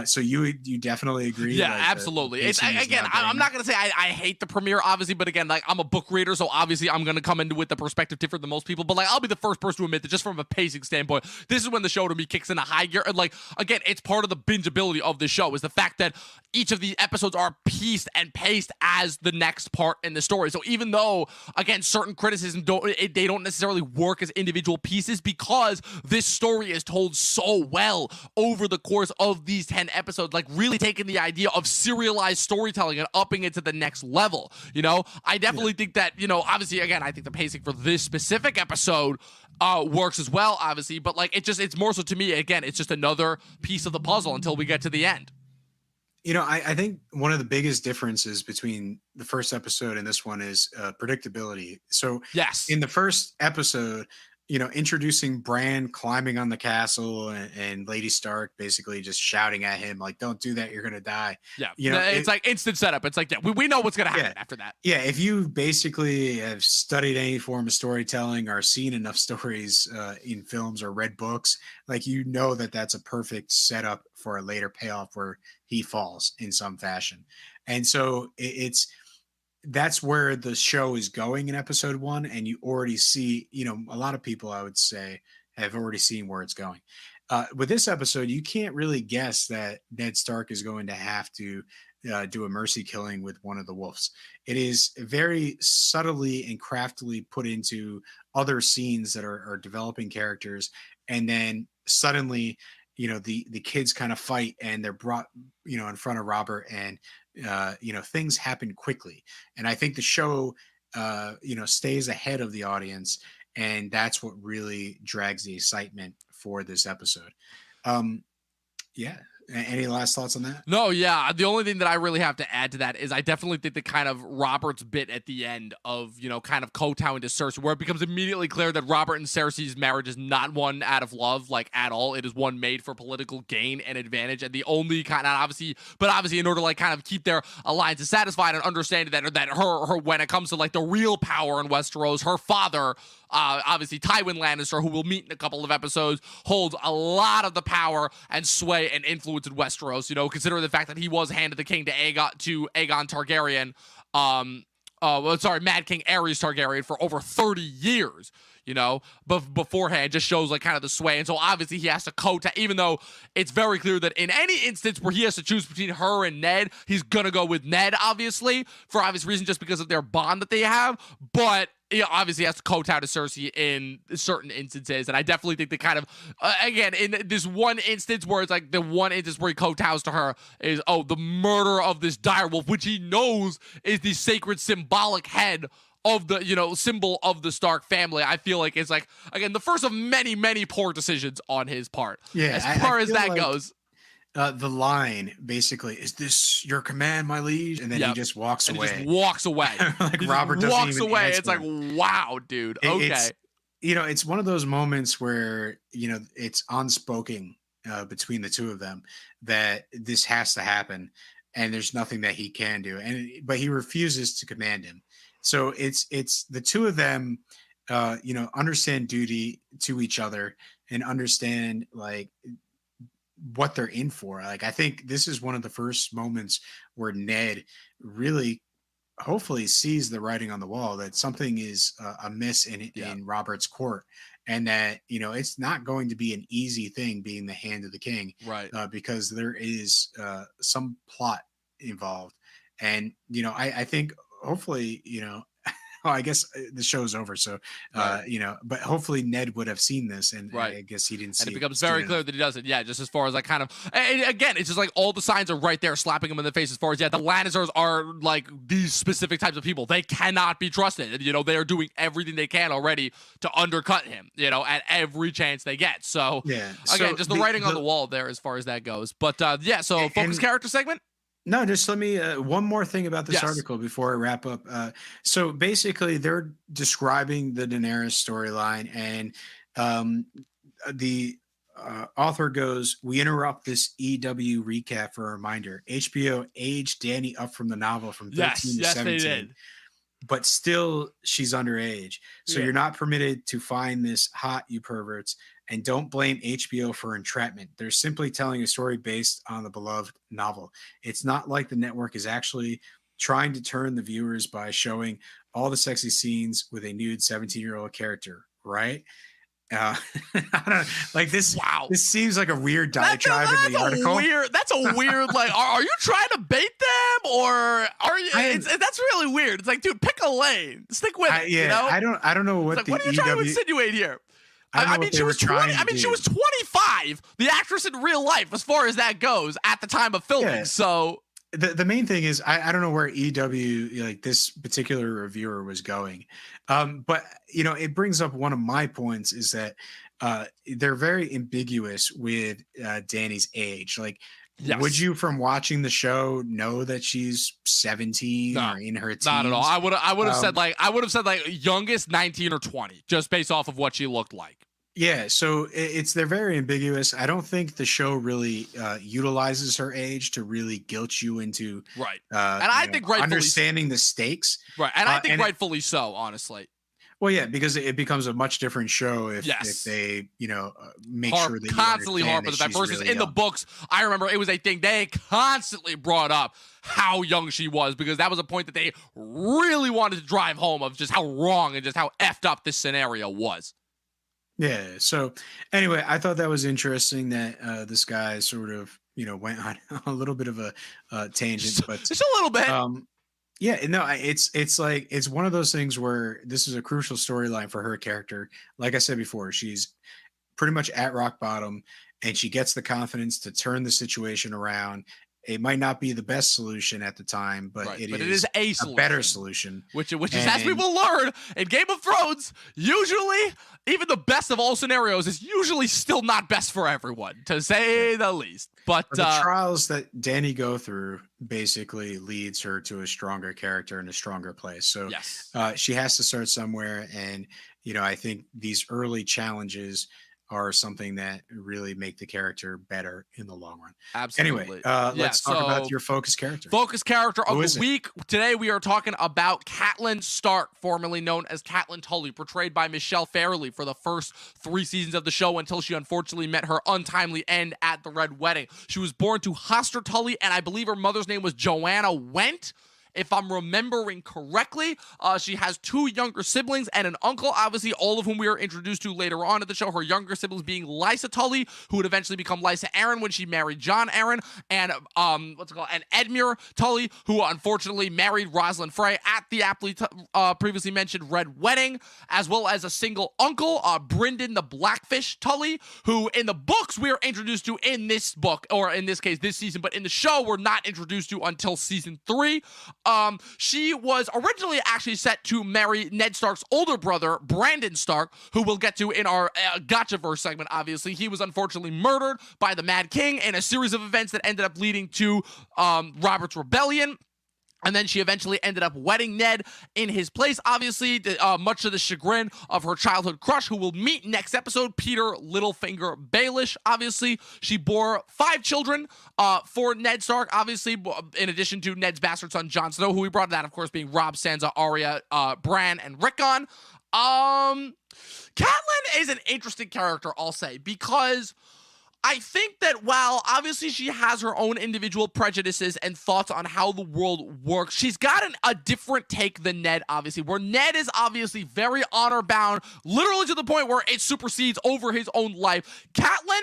So you definitely agree? Yeah, like absolutely. It's again, I'm not gonna say I hate the premiere, obviously, but again, like I'm a book reader, so obviously I'm gonna come into it with the perspective different than most people. But like I'll be the first person to admit that just from a pacing standpoint, this is when the show to me kicks into high gear. And like again, it's part of the bingeability of the show is the fact that each of the episodes are pieced and paced as the next part in the story. So even though again certain criticisms they don't necessarily work as individual pieces, because this story is told so well over the course of these 10 episodes, like really taking the idea of serialized storytelling and upping it to the next level. I definitely think that, obviously, again, I think the pacing for this specific episode works as well, obviously, but like it's more so to me, again, it's just another piece of the puzzle until we get to the end. I think one of the biggest differences between the first episode and this one is predictability. So yes, in the first episode, introducing Bran climbing on the castle and Lady Stark basically just shouting at him, like, don't do that, you're going to die. Yeah. It's like instant setup. It's like, we know what's going to happen after that. Yeah. If you basically have studied any form of storytelling or seen enough stories in films or read books, like, that's a perfect setup for a later payoff where he falls in some fashion. And so that's where the show is going in episode 1. And you already see, a lot of people, I would say, have already seen where it's going. With this episode, you can't really guess that Ned Stark is going to have to do a mercy killing with one of the wolves. It is very subtly and craftily put into other scenes that are developing characters. And then suddenly, the kids kind of fight and they're brought, in front of Robert, and things happen quickly. And I think the show, stays ahead of the audience, and that's what really drags the excitement for this episode. Any last thoughts on that? No, yeah. The only thing that I really have to add to that is I definitely think the kind of Robert's bit at the end of, kind of kowtowing to Cersei, where it becomes immediately clear that Robert and Cersei's marriage is not one out of love, like at all. It is one made for political gain and advantage. And the only kind of obviously in order to like kind of keep their alliances satisfied and understanding that her when it comes to like the real power in Westeros, her father, obviously Tywin Lannister, who we'll meet in a couple of episodes, holds a lot of the power and sway and influence in Westeros. Considering the fact that he was handed the king to Aegon Targaryen, Mad King Aerys Targaryen for over 30 years. But beforehand just shows like kind of the sway. And so obviously he has to even though it's very clear that in any instance where he has to choose between her and Ned, he's going to go with Ned, obviously, for obvious reason, just because of their bond that they have. But he obviously has to kowtow to Cersei in certain instances. And I definitely think the kind of, again, in this one instance where it's like the one instance where he kowtows to her is, the murder of this direwolf, which he knows is the sacred symbolic head of the, symbol of the Stark family. I feel like it's like, again, the first of many, many poor decisions on his part. Yeah. As far as that goes. The line basically, "Is this your command, my liege?" And then he just walks away. He just walks away. Like Robert doesn't walks even away. answer. It's like, wow, dude. Okay. It's one of those moments where, it's unspoken between the two of them that this has to happen, and there's nothing that he can do. But he refuses to command him. So it's the two of them, understand duty to each other and understand like what they're in for. Like, I think this is one of the first moments where Ned really hopefully sees the writing on the wall that something is amiss in Robert's court, and that, it's not going to be an easy thing being the hand of the king, right? Because there is some plot involved. And, I think hopefully, I guess the show's over. So, right. But hopefully Ned would have seen this, and right. I guess he didn't see it. And it becomes very clear that he doesn't. Yeah, just as far as like kind of, and again, it's just like all the signs are right there slapping him in the face as far as, the Lannisters are like these specific types of people. They cannot be trusted. They are doing everything they can already to undercut him, at every chance they get. So, again, just the writing on the wall there as far as that goes. But, so focus character segment. No, just let me one more thing about this article before I wrap up. So basically, they're describing the Daenerys storyline, and the author goes, "We interrupt this EW recap for a reminder. HBO aged Dany up from the novel from 13 to 17. They did. But still, she's underage. So you're not permitted to find this hot, you perverts. And don't blame HBO for entrapment. They're simply telling a story based on the beloved novel. It's not like the network is actually trying to turn the viewers by showing all the sexy scenes with a nude 17-year-old character, right?" I don't know, like this. Wow, this seems like a weird diatribe in the article. That's a weird. Like, are you trying to bait them, or are you? That's really weird. It's like, dude, pick a lane, stick with it. Yeah, I don't know what what are you trying to insinuate here? I mean, she was 20. I mean, she was 25. The actress in real life, as far as that goes, at the time of filming. Yeah. So the main thing is, I don't know where EW, like this particular reviewer, was going, but it brings up one of my points is that they're very ambiguous with Dany's age. Like, would you, from watching the show, know that she's 17 or in her teens? Not at all. I would have said like youngest 19 or 20, just based off of what she looked like. Yeah, so they're very ambiguous. I don't think the show really utilizes her age to really guilt you into right. And I think rightfully understanding the stakes. Right, and I think rightfully so, honestly. Well, yeah, because it becomes a much different show if they, make sure that constantly harp on the fact. Versus really in the books, I remember it was a thing they constantly brought up how young she was, because that was a point that they really wanted to drive home of just how wrong and just how effed up this scenario was. Yeah. So anyway, I thought that was interesting that this guy sort of, went on a little bit of a tangent, but just a little bit. Yeah, no, it's like, it's one of those things where this is a crucial storyline for her character. Like I said before, she's pretty much at rock bottom, and she gets the confidence to turn the situation around It might not be the best solution at the time, but Right, it but it is is a a solution. better solution. Which is, as we will learn in Game of Thrones, usually, even the best of all scenarios is usually still not best for everyone, to say the least. But the trials that Dany go through basically leads her to a stronger character and a stronger place. So yes. She has to start somewhere. And, I think these early challenges are something that really make the character better in the long run. Absolutely. Anyway, let's talk about your focus character. Focus character of the week. Today we are talking about Catelyn Stark, formerly known as Catelyn Tully, portrayed by Michelle Fairley for the first 3 seasons of the show until she unfortunately met her untimely end at the Red Wedding. She was born to Hoster Tully, and I believe her mother's name was Joanna Went. If I'm remembering correctly, she has 2 younger siblings and an uncle, obviously, all of whom we are introduced to later on in the show. Her younger siblings being Lysa Tully, who would eventually become Lysa Arryn when she married Jon Arryn, and and Edmure Tully, who unfortunately married Rosalind Frey at the aptly previously mentioned Red Wedding, as well as a single uncle, Brynden the Blackfish Tully, who in the books we are introduced to in this book, or in this case this season, but in the show we're not introduced to until season 3. She was originally actually set to marry Ned Stark's older brother, Brandon Stark, who we'll get to in our Gotchaverse segment, obviously. He was unfortunately murdered by the Mad King in a series of events that ended up leading to Robert's Rebellion. And then she eventually ended up wedding Ned in his place, obviously, much to the chagrin of her childhood crush, who we'll meet next episode, Peter Littlefinger Baelish. Obviously, she bore 5 children for Ned Stark, obviously, in addition to Ned's bastard son, Jon Snow, who we brought that, of course, being Robb, Sansa, Arya, Bran, and Rickon. Catelyn is an interesting character, I'll say, because I think that while obviously she has her own individual prejudices and thoughts on how the world works, she's got a different take than Ned, obviously, where Ned is obviously very honor-bound, literally to the point where it supersedes over his own life. Catelyn,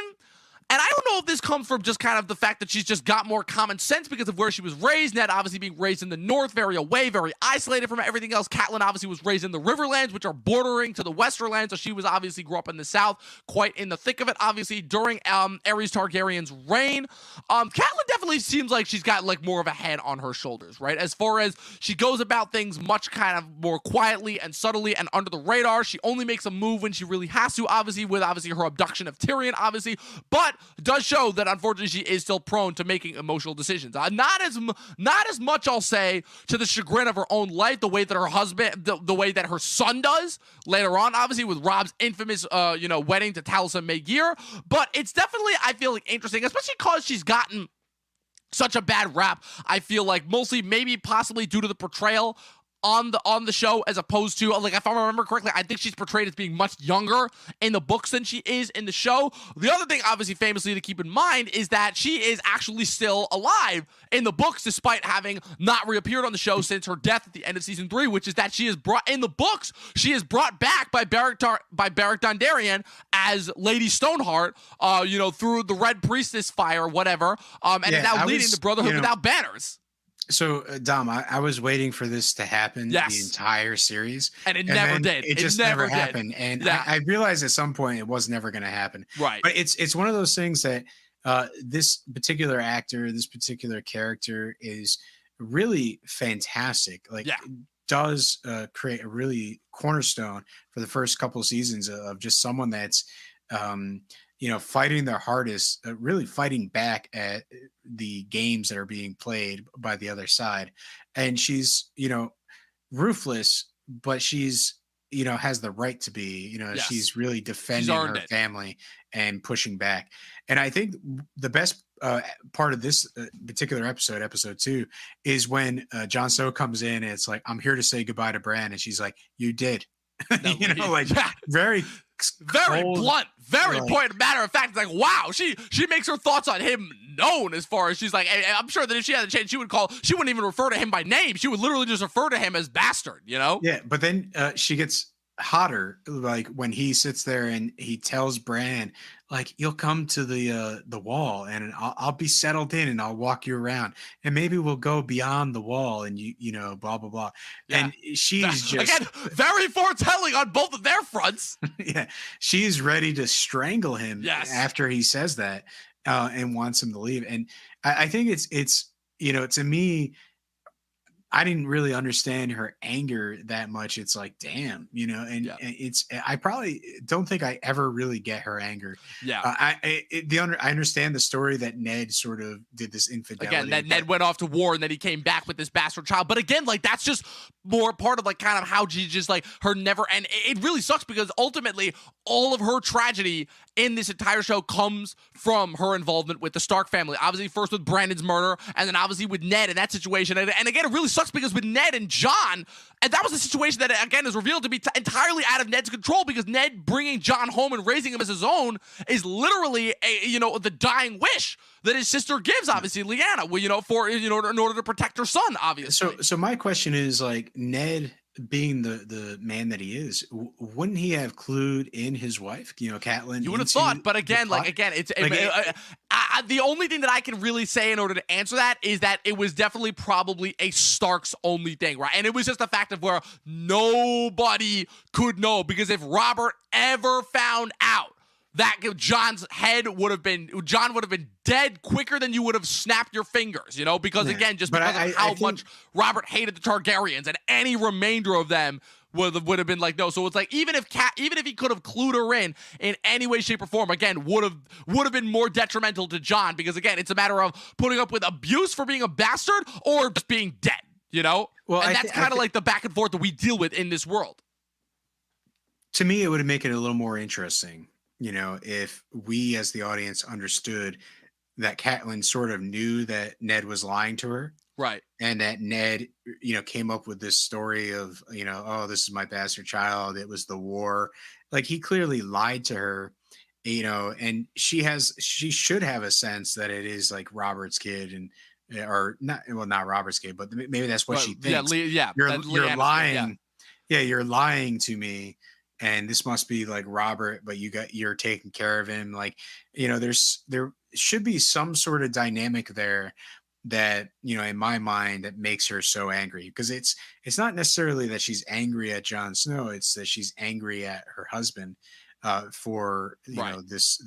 and I don't know if this comes from just kind of the fact that she's just got more common sense because of where she was raised. Ned obviously being raised in the north, very away, very isolated from everything else. Catelyn obviously was raised in the Riverlands, which are bordering to the Westerlands, so she was obviously grew up in the south, quite in the thick of it, obviously, during Aerys Targaryen's reign. Catelyn definitely seems like she's got like more of a head on her shoulders, right? As far as she goes about things much kind of more quietly and subtly and under the radar. She only makes a move when she really has to, obviously, with obviously her abduction of Tyrion, obviously, but does show that unfortunately she is still prone to making emotional decisions. Not as much, I'll say, to the chagrin of her own life, the way that her husband, the way that her son does later on, obviously with Robb's infamous, wedding to Talisa Maegir. But it's definitely, I feel like, interesting, especially because she's gotten such a bad rap. I feel like mostly, maybe, possibly due to the portrayal on the show, as opposed to, like, if I remember correctly, I think she's portrayed as being much younger in the books than she is in the show. The other thing, obviously, famously to keep in mind is that she is actually still alive in the books, despite having not reappeared on the show since her death at the end of season 3, which is that she is brought in the books. She is brought back by Beric Dondarrion as Lady Stoneheart, through the Red Priestess fire, whatever, and is now leading the Brotherhood Without Banners. So, Dom, I was waiting for this to happen the entire series. And it never did. It just never happened. And I realized at some point it was never going to happen. Right. But it's one of those things that this particular actor, this particular character is really fantastic. Like, does create a really cornerstone for the first couple of seasons of just someone that's fighting their hardest, really fighting back at the games that are being played by the other side. And she's, ruthless, but she's, has the right to be, she's really defending her family and pushing back. And I think the best part of this particular episode 2, is when Jon Snow comes in and it's like, I'm here to say goodbye to Bran. And she's like, you did, very cold, blunt, very point. Matter of fact, it's like, wow, she makes her thoughts on him known, as far as she's like, I'm sure that if she had a chance, she wouldn't even refer to him by name. She would literally just refer to him as bastard, Yeah, but then she gets hotter, like when he sits there and he tells Bran, like, you'll come to the wall and I'll be settled in and I'll walk you around and maybe we'll go beyond the wall and blah blah blah. And she's just again very foretelling on both of their fronts. She's ready to strangle him after he says that. and wants him to leave. And I think it's to me, I didn't really understand her anger that much. It's like, damn, and Yeah. I probably don't think I ever really get her anger. Yeah. I understand the story that Ned sort of did this infidelity. Again, that Ned went off to war and then he came back with this bastard child. But again, like, that's just more part of like kind of how she just like her never, and it really sucks because ultimately all of her tragedy in this entire show comes from her involvement with the Stark family. Obviously, first with Brandon's murder, and then obviously with Ned in that situation. And again, it really sucks because with Ned and Jon, and that was a situation that again is revealed to be entirely out of Ned's control, because Ned bringing Jon home and raising him as his own is literally the dying wish that his sister gives, obviously, Lyanna, in order to protect her son, obviously. So my question is, like, Ned being the man that he is, wouldn't he have clued in his wife, Catelyn? You would have thought, but again, it's the only thing that I can really say in order to answer that is that it was definitely probably a Starks only thing, right? And it was just a fact of where nobody could know, because if Robert ever found out that Jon would have been dead quicker than you would have snapped your fingers, because again, just because of how much Robert hated the Targaryens, and any remainder of them would have been like, no. So it's like, even if he could have clued her in any way, shape, or form, again, would have been more detrimental to Jon, because again, it's a matter of putting up with abuse for being a bastard or just being dead, Well, and that's kind of like the back and forth that we deal with in this world. To me, it would make it a little more interesting, if we as the audience understood that Catelyn sort of knew that Ned was lying to her. Right. And that Ned, came up with this story of, oh, this is my bastard child. It was the war. Like, he clearly lied to her, and she should have a sense that it is like Robert's kid, and, or not Robert's kid, but maybe that's what she thinks. You're lying. Yeah. You're lying to me. And this must be like Robert, but you're taking care of him. Like, there should be some sort of dynamic there that, in my mind, that makes her so angry, because it's not necessarily that she's angry at Jon Snow. It's that she's angry at her husband for, this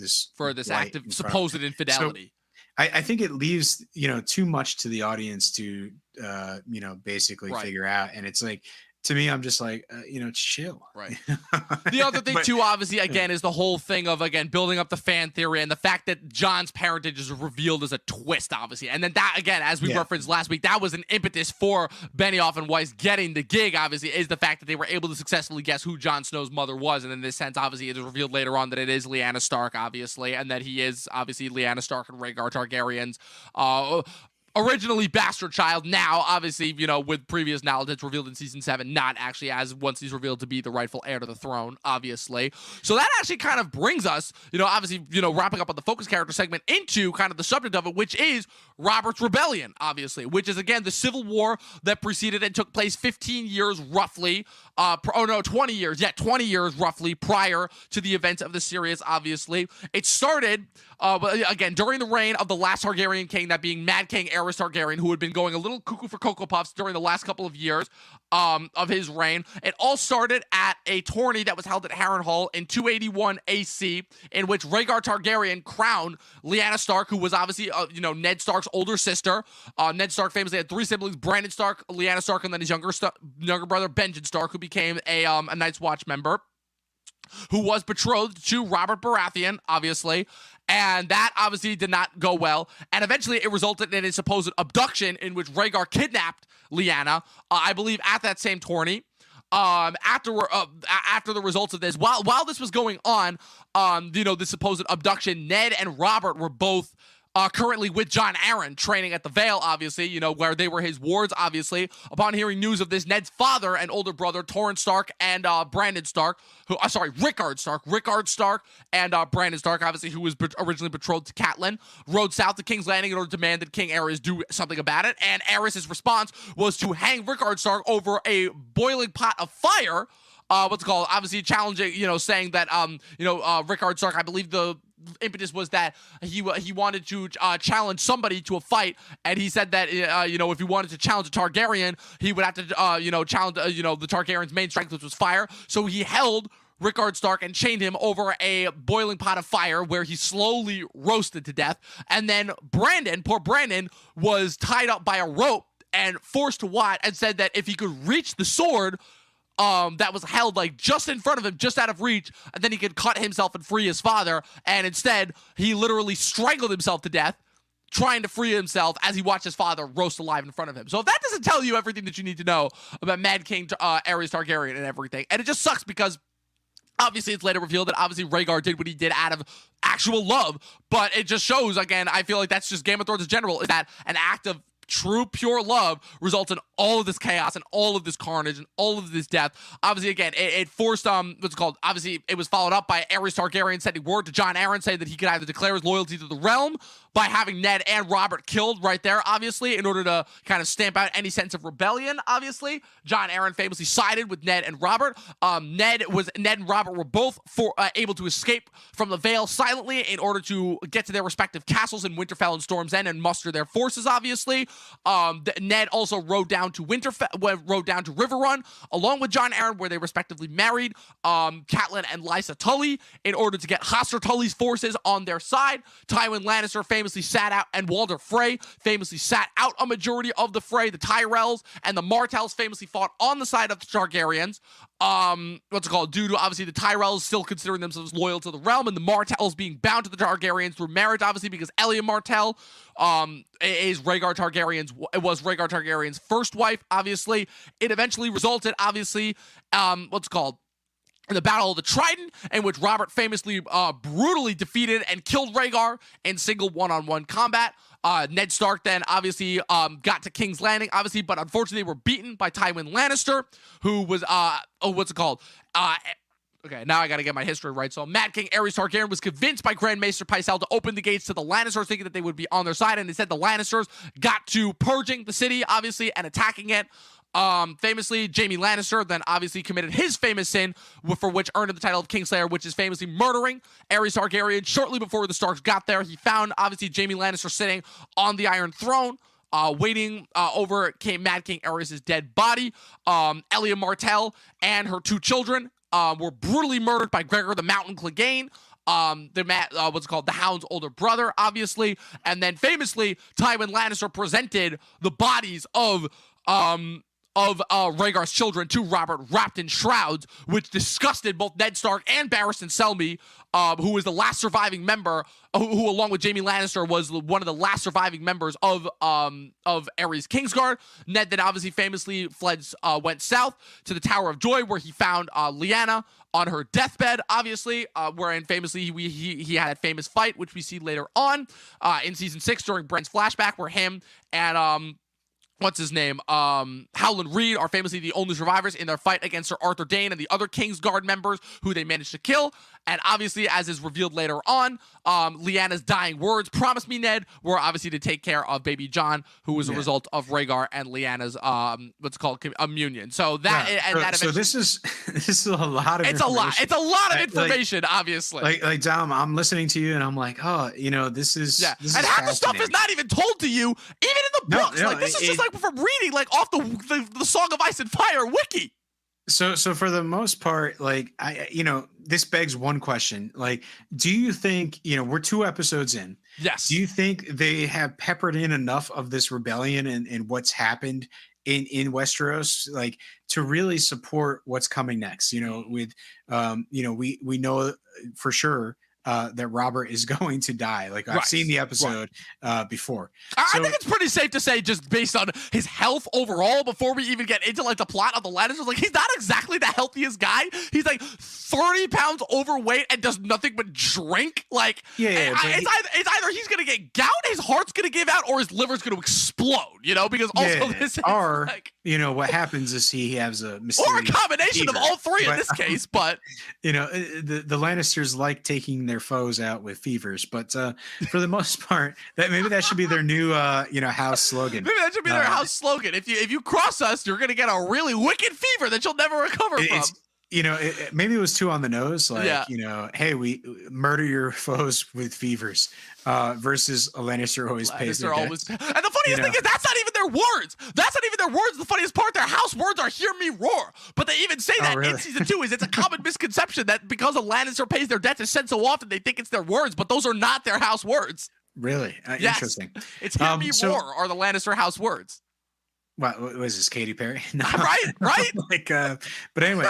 act of supposed infidelity. So I think it leaves, too much to the audience to, basically figure out. And it's like, to me, I'm just like, chill. Right. The other thing, too, obviously, again, is the whole thing of, again, building up the fan theory and the fact that Jon's parentage is revealed as a twist, obviously. And then that, again, as we referenced last week, that was an impetus for Benioff and Weiss getting the gig, obviously, is the fact that they were able to successfully guess who Jon Snow's mother was. And in this sense, obviously, it is revealed later on that it is Lyanna Stark, obviously, and that he is, obviously, Lyanna Stark and Rhaegar Targaryen's originally bastard child. Now, obviously, with previous knowledge, it's revealed in season 7, not actually as once he's revealed to be the rightful heir to the throne, obviously. So that actually kind of brings us, obviously, wrapping up on the focus character segment, into kind of the subject of it, which is Robert's rebellion, obviously, which is, again, the civil war that preceded and took place 15 years roughly, 20 years, 20 years roughly prior to the events of the series, obviously. It started, again, during the reign of the last Targaryen king, that being Mad King Aerys Targaryen, who had been going a little cuckoo for Cocoa Puffs during the last couple of years of his reign. It all started at a tourney that was held at Harrenhal in 281 AC, in which Rhaegar Targaryen crowned Lyanna Stark, who was obviously, Ned Stark's older sister. Ned Stark famously had 3 siblings: Brandon Stark, Lyanna Stark, and then his younger brother, Benjen Stark, who became a Night's Watch member, who was betrothed to Robert Baratheon, obviously. And that obviously did not go well. And eventually it resulted in a supposed abduction in which Rhaegar kidnapped Lyanna, I believe, at that same tourney. After the results of this, while this was going on, this supposed abduction, Ned and Robert were both currently with Jon Arryn, training at the Vale, obviously, where they were his wards, obviously. Upon hearing news of this, Ned's father and older brother, Torrhen Stark and Brandon Stark, Rickard Stark and Brandon Stark, obviously, who was originally betrothed to Catelyn, rode south to King's Landing in order to demand that King Aerys do something about it. And Aerys' response was to hang Rickard Stark over a boiling pot of fire. Obviously challenging, saying that, Rickard Stark, I believe the impetus was that he wanted to challenge somebody to a fight, and he said that if he wanted to challenge a Targaryen, he would have to challenge the Targaryen's main strength, which was fire. So he held Rickard Stark and chained him over a boiling pot of fire where he slowly roasted to death. And then poor Brandon, was tied up by a rope and forced to watch, and said that if he could reach the sword that was held like just in front of him, just out of reach, and then he could cut himself and free his father. And instead, he literally strangled himself to death, trying to free himself as he watched his father roast alive in front of him. So if that doesn't tell you everything that you need to know about Mad King Aerys Targaryen and everything, and it just sucks because obviously it's later revealed that obviously Rhaegar did what he did out of actual love, but it just shows, again, I feel like that's just Game of Thrones in general, is that an act of true, pure love results in all of this chaos and all of this carnage and all of this death. Obviously, again, it forced, what's it called? Obviously, it was followed up by Aerys Targaryen sending word to Jon Arryn saying that he could either declare his loyalty to the realm by having Ned and Robert killed right there, obviously, in order to kind of stamp out any sense of rebellion, obviously. Jon Arryn famously sided with Ned and Robert. Ned and Robert were both able to escape from the Vale silently in order to get to their respective castles in Winterfell and Storm's End and muster their forces, obviously. Ned also rode down to Riverrun, along with Jon Arryn, where they respectively married Catelyn and Lysa Tully in order to get Hoster Tully's forces on their side. Tywin Lannister famously sat out, and Walder Frey famously sat out a majority of the fray. The Tyrells and the Martells famously fought on the side of the Targaryens. Due to obviously the Tyrells still considering themselves loyal to the realm, and the Martells being bound to the Targaryens through marriage, obviously, because Elia Martell was Rhaegar Targaryen's first wife, obviously. It eventually resulted, obviously, in the Battle of the Trident, in which Robert famously brutally defeated and killed Rhaegar in single one-on-one combat. Ned Stark then obviously got to King's Landing, obviously, but unfortunately were beaten by Tywin Lannister, who was, okay, now I gotta get my history right. So Mad King Aerys Targaryen was convinced by Grand Maester Pycelle to open the gates to the Lannisters, thinking that they would be on their side, and instead the Lannisters got to purging the city, obviously, and attacking it. Famously, Jaime Lannister then obviously committed his famous sin, for which earned him the title of Kingslayer, which is famously murdering Aerys Targaryen. Shortly before the Starks got there, he found, obviously, Jaime Lannister sitting on the Iron Throne, waiting over Mad King Aerys' dead body. Elia Martell and her two children were brutally murdered by Gregor the Mountain Clegane, the Hound's older brother, obviously. And then famously, Tywin Lannister presented the bodies of Rhaegar's children to Robert wrapped in shrouds, which disgusted both Ned Stark and Barristan Selmy, who was the last surviving member, who along with Jaime Lannister was one of the last surviving members of Aerys Kingsguard. Ned then obviously famously went south to the Tower of Joy, where he found Lyanna on her deathbed, obviously, wherein famously he had that famous fight, which we see later on in season 6 during Bran's flashback, where him and Howland Reed are famously the only survivors in their fight against Sir Arthur Dayne and the other Kingsguard members who they managed to kill. And obviously, as is revealed later on, Lyanna's dying words, "Promise me, Ned," were obviously to take care of baby Jon, who was a result of Rhaegar and Lyanna's communion. So this is a lot of information. It's a lot of information, obviously. Like Dom, I'm listening to you and I'm like, this is and half the stuff is not even told to you, even in the books. This is just like from reading off the Song of Ice and Fire wiki. So for the most part, this begs one question. Do you think, we're 2 episodes in. Yes. Do you think they have peppered in enough of this rebellion and what's happened in Westeros, to really support what's coming next? We know for sure that Robert is going to die. I've seen the episode before. I think it's pretty safe to say, just based on his health overall, before we even get into the plot of the Lannisters, he's not exactly the healthiest guy. He's 30 pounds overweight and does nothing but drink. It's either he's gonna get gout, his heart's gonna give out, or his liver's gonna explode. Because also this is what happens is he has a mysterious or a combination fever. of all three in this case. But the Lannisters like taking their foes out with fevers, but for the most part, that should be their new house slogan. Maybe that should be their house slogan. If you cross us, you're gonna get a really wicked fever that you'll never recover from. maybe it was too on the nose. Like, Yeah. Hey, we murder your foes with fevers versus a Lannister always pays their debts. And the funniest thing is that's not even their words. That's not even their words. The funniest part, their house words are "hear me roar." But they even say that in season 2. It's a common misconception that because a Lannister pays their debts, it's said so often they think it's their words, but those are not their house words. Really? Yes. Interesting. It's "hear me roar" are the Lannister house words. What was this, Katy Perry? No. Right. But anyway,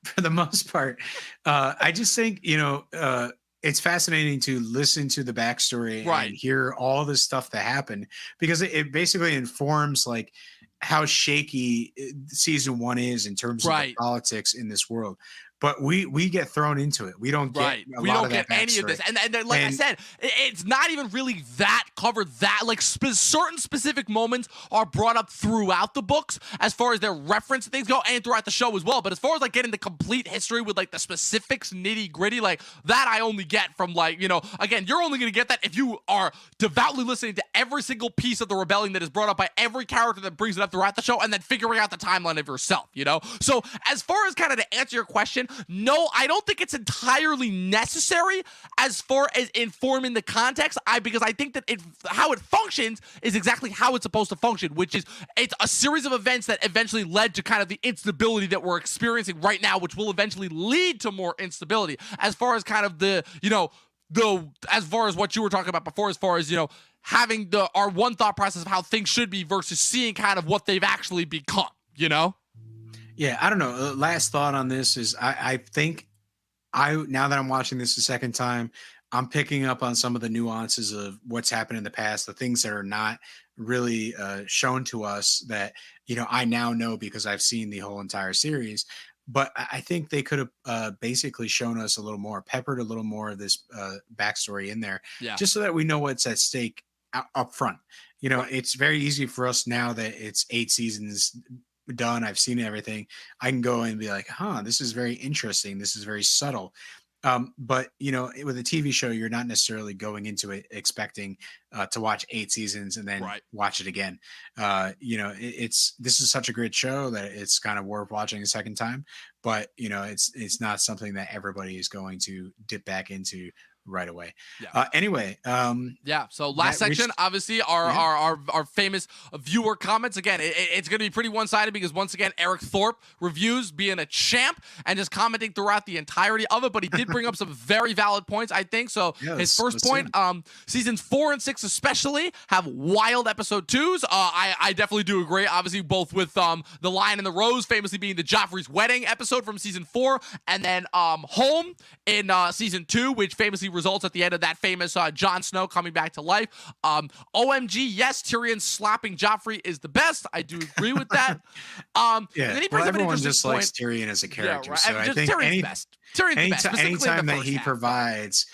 for the most part, I just think it's fascinating to listen to the backstory and hear all this stuff that happened, because it basically informs like how shaky season 1 is in terms of the politics in this world. But we get thrown into it. We don't get we don't get any of this. And like I said, it's not even really that covered. That like certain specific moments are brought up throughout the books as far as their reference to things go, and throughout the show as well. But as far as like getting the complete history with like the specifics, nitty gritty, like that I only get from like, again, you're only going to get that if you are devoutly listening to every single piece of the rebellion that is brought up by every character that brings it up throughout the show, and then figuring out the timeline of yourself, So as far as kind of to answer your question, no, I don't think it's entirely necessary as far as informing the context. Because I think that how it functions is exactly how it's supposed to function, which is it's a series of events that eventually led to kind of the instability that we're experiencing right now, which will eventually lead to more instability. As far as kind of as far as what you were talking about before, as far as having our one thought process of how things should be versus seeing kind of what they've actually become. Yeah, I don't know. Last thought on this is I think now that I'm watching this a second time, I'm picking up on some of the nuances of what's happened in the past, the things that are not really shown to us that, I now know because I've seen the whole entire series. But I think they could have basically shown us a little more, peppered a little more of this backstory in there, just so that we know what's at stake up front. It's very easy for us now that it's 8 seasons done, I've seen everything, I can go and be like, this is very interesting, this is very subtle. But with a TV show, you're not necessarily going into it expecting to watch 8 seasons and then watch it again. This is such a great show that it's kind of worth watching a second time, but it's not something that everybody is going to dip back into right away. Anyway. So last section, obviously, our famous viewer comments. Again, it's going to be pretty one-sided because once again, Eric Thorpe reviews being a champ and just commenting throughout the entirety of it. But he did bring up some very valid points, I think. So his first point, seasons 4 and 6 especially have wild episode 2s. I definitely do agree. Obviously, both with the Lion and the Rose, famously being the Joffrey's wedding episode from season 4, and then Home in season 2, which famously results at the end of that famous Jon Snow coming back to life. OMG, yes, Tyrion slapping Joffrey is the best. I do agree with that. And then he brings up everyone just likes Tyrion as a character. So I think Tyrion's best. Tyrion's best. Anytime that he provides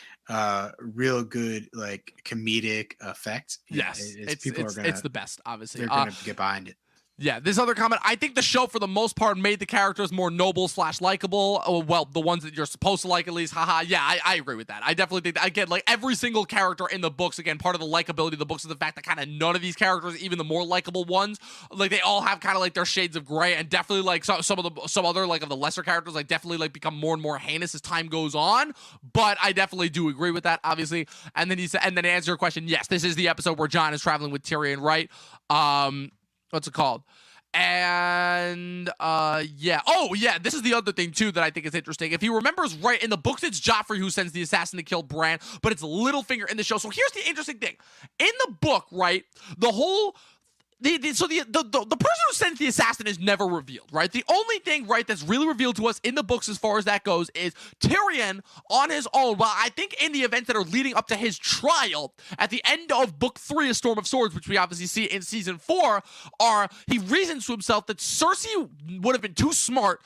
real good like comedic effect, it's the best. Obviously, they're gonna get behind it. Yeah, this other comment, I think the show for the most part made the characters more noble / likable. Well, the ones that you're supposed to like at least. Haha. Yeah, I agree with that. I definitely think that, again, like every single character in the books, again, part of the likability of the books is the fact that kind of none of these characters, even the more likable ones, like they all have kind of like their shades of gray, and definitely like some other like of the lesser characters like definitely like become more and more heinous as time goes on. But I definitely do agree with that, obviously. And then to answer your question, yes, this is the episode where Jon is traveling with Tyrion, right? What's it called? And this is the other thing too that I think is interesting. If he remembers right, in the books it's Joffrey who sends the assassin to kill Bran, but it's Littlefinger in the show. So here's the interesting thing. In the book, right, the whole the person who sends the assassin is never revealed, right? The only thing, right, that's really revealed to us in the books as far as that goes is Tyrion on his own. Well, I think in the events that are leading up to his trial at the end of book 3, A Storm of Swords, which we obviously see in season 4, he reasons to himself that Cersei would have been too smart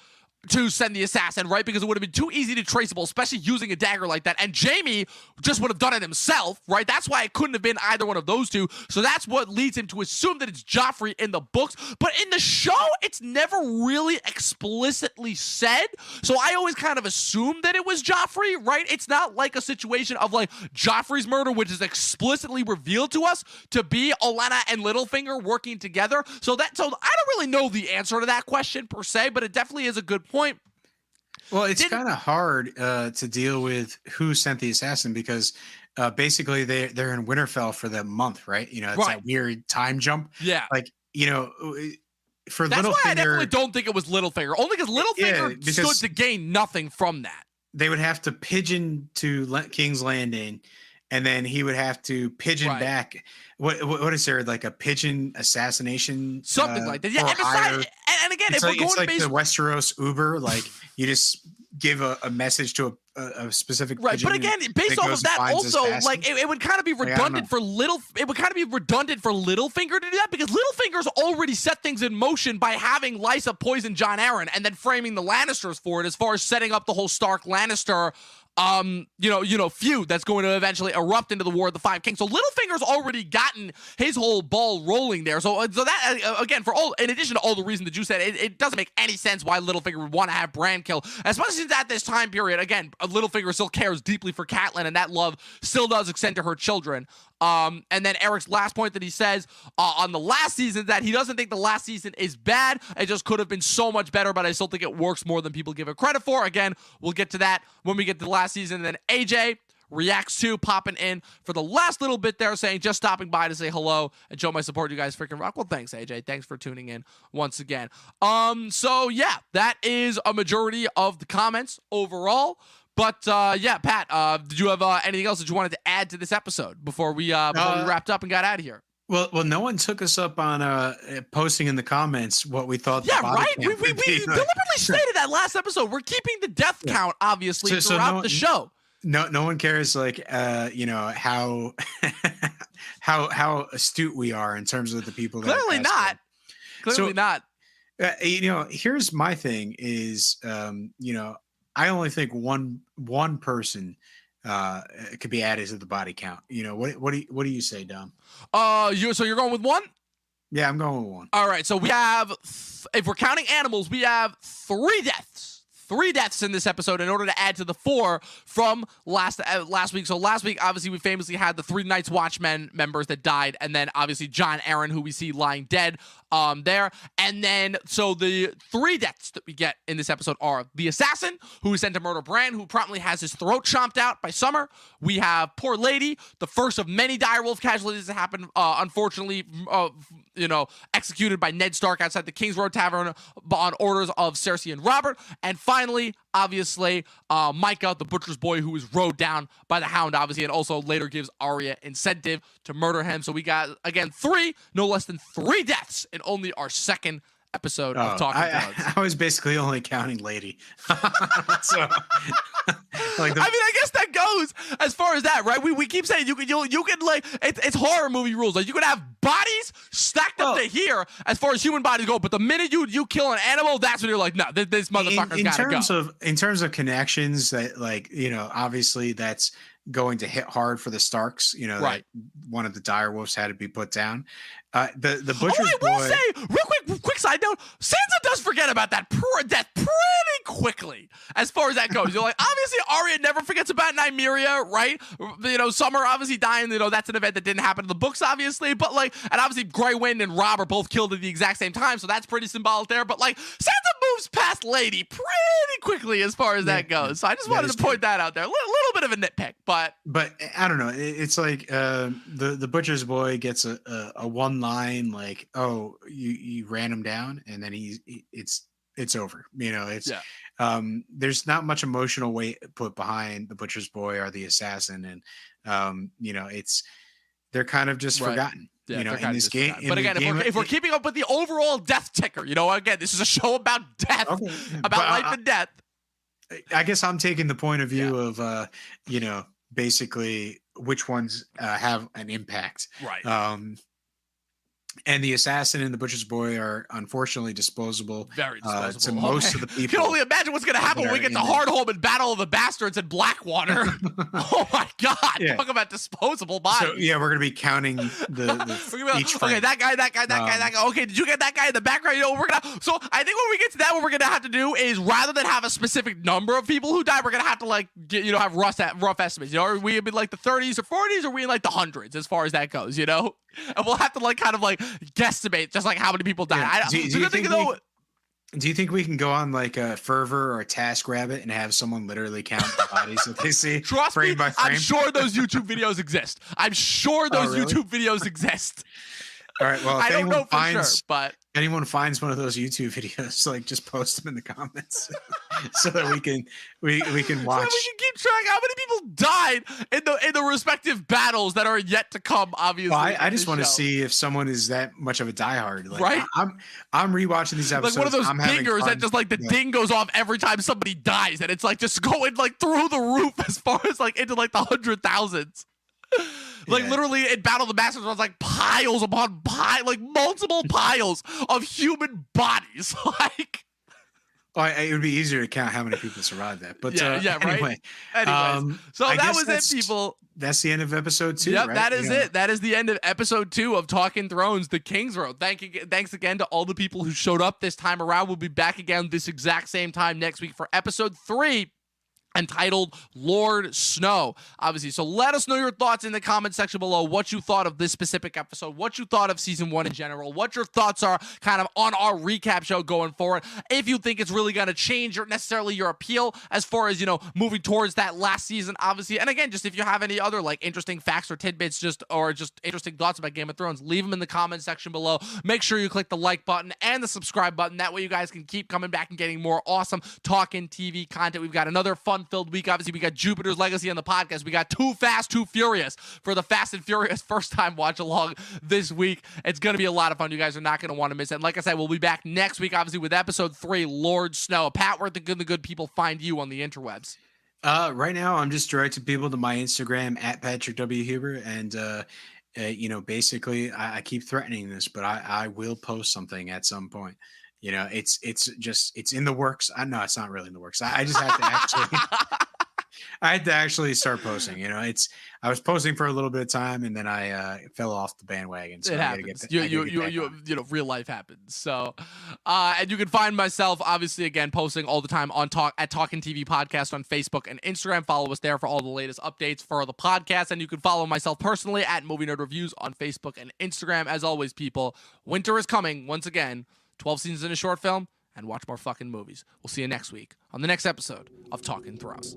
to send the assassin, right? Because it would have been too easy to traceable, especially using a dagger like that. And Jaime just would have done it himself, right? That's why it couldn't have been either one of those two. So that's what leads him to assume that it's Joffrey in the books. But in the show, it's never really explicitly said. So I always kind of assumed that it was Joffrey, right? It's not like a situation of like Joffrey's murder, which is explicitly revealed to us to be Olenna and Littlefinger working together. So I don't really know the answer to that question per se, but it definitely is a good point. Well, it's kind of hard to deal with who sent the assassin because basically they're in Winterfell for the month, right? You know, it's Right. that weird time jump. Yeah. Like, you know, for That's why I definitely Littlefinger, don't think it was Littlefinger. Only because Littlefinger stood because to gain nothing from that. they would have to pigeon to King's Landing, and then he would have to pigeon Right. back. What is there, like a pigeon assassination? Something like that. Yeah, for and hire? besides, and again, It's if we're like going to the Westeros Uber, like you just give a message to a specific right, pigeon but again, and based it off goes of and that, finds his also, assassin. like it would kind of be I don't redundant know. for It would kind of be redundant for Littlefinger to do that because Littlefinger's already set things in motion by having Lysa poison Jon Arryn and then framing the Lannisters for it, as far as setting up the whole Stark Lannister feud that's going to eventually erupt into the War of the Five Kings. So Littlefinger's already gotten his whole ball rolling there. So that again, in addition to all the reasons that you said, it doesn't make any sense why Littlefinger would want to have Bran kill, especially since at this time period, again, Littlefinger still cares deeply for Catelyn, and that love still does extend to her children. And then Eric's last point that he says on the last season, that he doesn't think the last season is bad. It just could have been so much better, but I still think it works more than people give it credit for. Again, we'll get to that when we get to the last season. And then AJ reacts to popping in for the last little bit there, saying just stopping by to say hello and show my support. You guys freaking rock. Well, thanks, AJ. Thanks for tuning in once again. So yeah, that is a majority of the comments overall. But yeah, Pat, did you have anything else that you wanted to add to this episode before we wrapped up and got out of here? Well, no one took us up on posting in the comments what we thought. Yeah, the body right. count We would be. deliberately stated that last episode. We're keeping the death count, obviously, throughout the show. No one cares, like how how astute we are in terms of the people. Clearly not. Clearly not. Here's my thing: is I only think one person could be added to the body count. What do you say, Dom? So you're going with one? Yeah, I'm going with one. All right. So we have, if we're counting animals, we have 3 deaths. 3 deaths in this episode in order to add to the 4 from last week. So last week, obviously, we famously had the 3 Night's Watchmen members that died, and then obviously Jon Arryn, who we see lying dead there. And then, so the 3 deaths that we get in this episode are the assassin, who is sent to murder Bran, who promptly has his throat chomped out by Summer. We have Poor Lady, the first of many direwolf casualties that happened, unfortunately, executed by Ned Stark outside the Kingsroad Tavern on orders of Cersei and Robert. And finally, obviously, Micah, the butcher's boy, who was rode down by the Hound, obviously, and also later gives Arya incentive to murder him. So we got, again, 3, no less than 3 deaths in only our second episode of Talkin Thrones. I was basically only counting Lady. So, I guess that goes as far as that, right? We keep saying you can like it's horror movie rules. Like you can have bodies stacked up to here as far as human bodies go, but the minute you kill an animal, that's when you're like, no, this motherfucker's gotta go. In terms of connections, that obviously that's going to hit hard for the Starks. Right. One of the direwolves had to be put down. The butcher's boy. I will say, real quick side note, Sansa does forget about that death pretty quickly as far as that goes. You're like, obviously Arya never forgets about Nymeria, right? Summer obviously dying, that's an event that didn't happen in the books, obviously, but and obviously Grey Wind and Rob are both killed at the exact same time, so that's pretty symbolic there, but Sansa moves past Lady pretty quickly as far as that goes. So I just wanted to point that out there. A little bit of a nitpick, but I don't know. It's like the butcher's boy gets a one line like, oh, you ran him down, and then it's over. There's not much emotional weight put behind the butcher's boy or the assassin, and they're kind of just forgotten. Yeah, in this game. But again, if we're keeping up with the overall death ticker, again, this is a show about death, about life and death. I guess I'm taking the point of view of basically which ones have an impact. Right. And the assassin and the butcher's boy are unfortunately disposable. Very disposable. To most of the people. You can only imagine what's going to happen when we get to Hardhome and Battle of the Bastards and Blackwater. Oh my God! Yeah. Talk about disposable bodies. So we're going to be counting each frame. Okay, that guy. Okay, did you get that guy in the background? So I think when we get to that, what we're going to have to do is, rather than have a specific number of people who died, we're going to have to have rough estimates. Are we in the 30s or 40s, or are we in the hundreds as far as that goes? And we'll have to kind of guesstimate just how many people died. Yeah. Do you think Do you think we can go on like a Fervor or a Task Rabbit and have someone literally count the bodies that they see Trust frame me, by frame? I'm sure those YouTube videos exist. I'm sure those really? YouTube videos exist. All right. Well, if I don't know for finds, sure, but anyone finds one of those YouTube videos, like just post them in the comments so that we can watch. So that we can keep track how many people died in the respective battles that are yet to come. Obviously, Well, I just want to see if someone is that much of a diehard. Like, right? I'm rewatching these episodes. Like one of those I'm having dingers fun. that just like the ding goes off every time somebody dies, and it's like just going like through the roof as far as like into like the 100,000s. Like literally in Battle of the Bastards, it was like piles upon like multiple piles of human bodies. Like, it would be easier to count how many people survived that. But yeah, anyway, right. Anyways, so that was it, people. That's the end of episode 2. Yep, right? that is it. That is the end of episode 2 of Talkin Thrones, the Kingsroad. Thanks again to all the people who showed up this time around. We'll be back again this exact same time next week for episode 3. Entitled Lord Snow, obviously. So let us know your thoughts in the comment section below, what you thought of this specific episode, what you thought of season 1 in general, what your thoughts are kind of on our recap show going forward. If you think it's really going to change necessarily your appeal as far as, moving towards that last season, obviously. And again, just if you have any other like interesting facts or tidbits or just interesting thoughts about Game of Thrones, leave them in the comment section below. Make sure you click the like button and the subscribe button. That way you guys can keep coming back and getting more awesome Talkin' TV content. We've got another fun-filled week. Obviously, we got Jupiter's Legacy on the podcast. We got Too Fast, Too Furious for the Fast and Furious first-time watch-along this week. It's going to be a lot of fun. You guys are not going to want to miss it. And like I said, we'll be back next week, obviously, with episode 3, Lord Snow. Pat, where the good people find you on the interwebs? Right now, I'm just directing people to my Instagram at Patrick W. Huber. And, basically, I keep threatening this, but I will post something at some point. It's in the works. No, it's not really in the works. I just have to actually... I had to actually start posting. I was posting for a little bit of time, and then I fell off the bandwagon. So it happens. Real life happens. So, and you can find myself obviously again posting all the time on Talkin' TV Podcast on Facebook and Instagram. Follow us there for all the latest updates for the podcast, and you can follow myself personally at Movie Nerd Reviews on Facebook and Instagram. As always, people, winter is coming once again. 12 seasons in a short film, and watch more fucking movies. We'll see you next week on the next episode of Talkin' Thrones.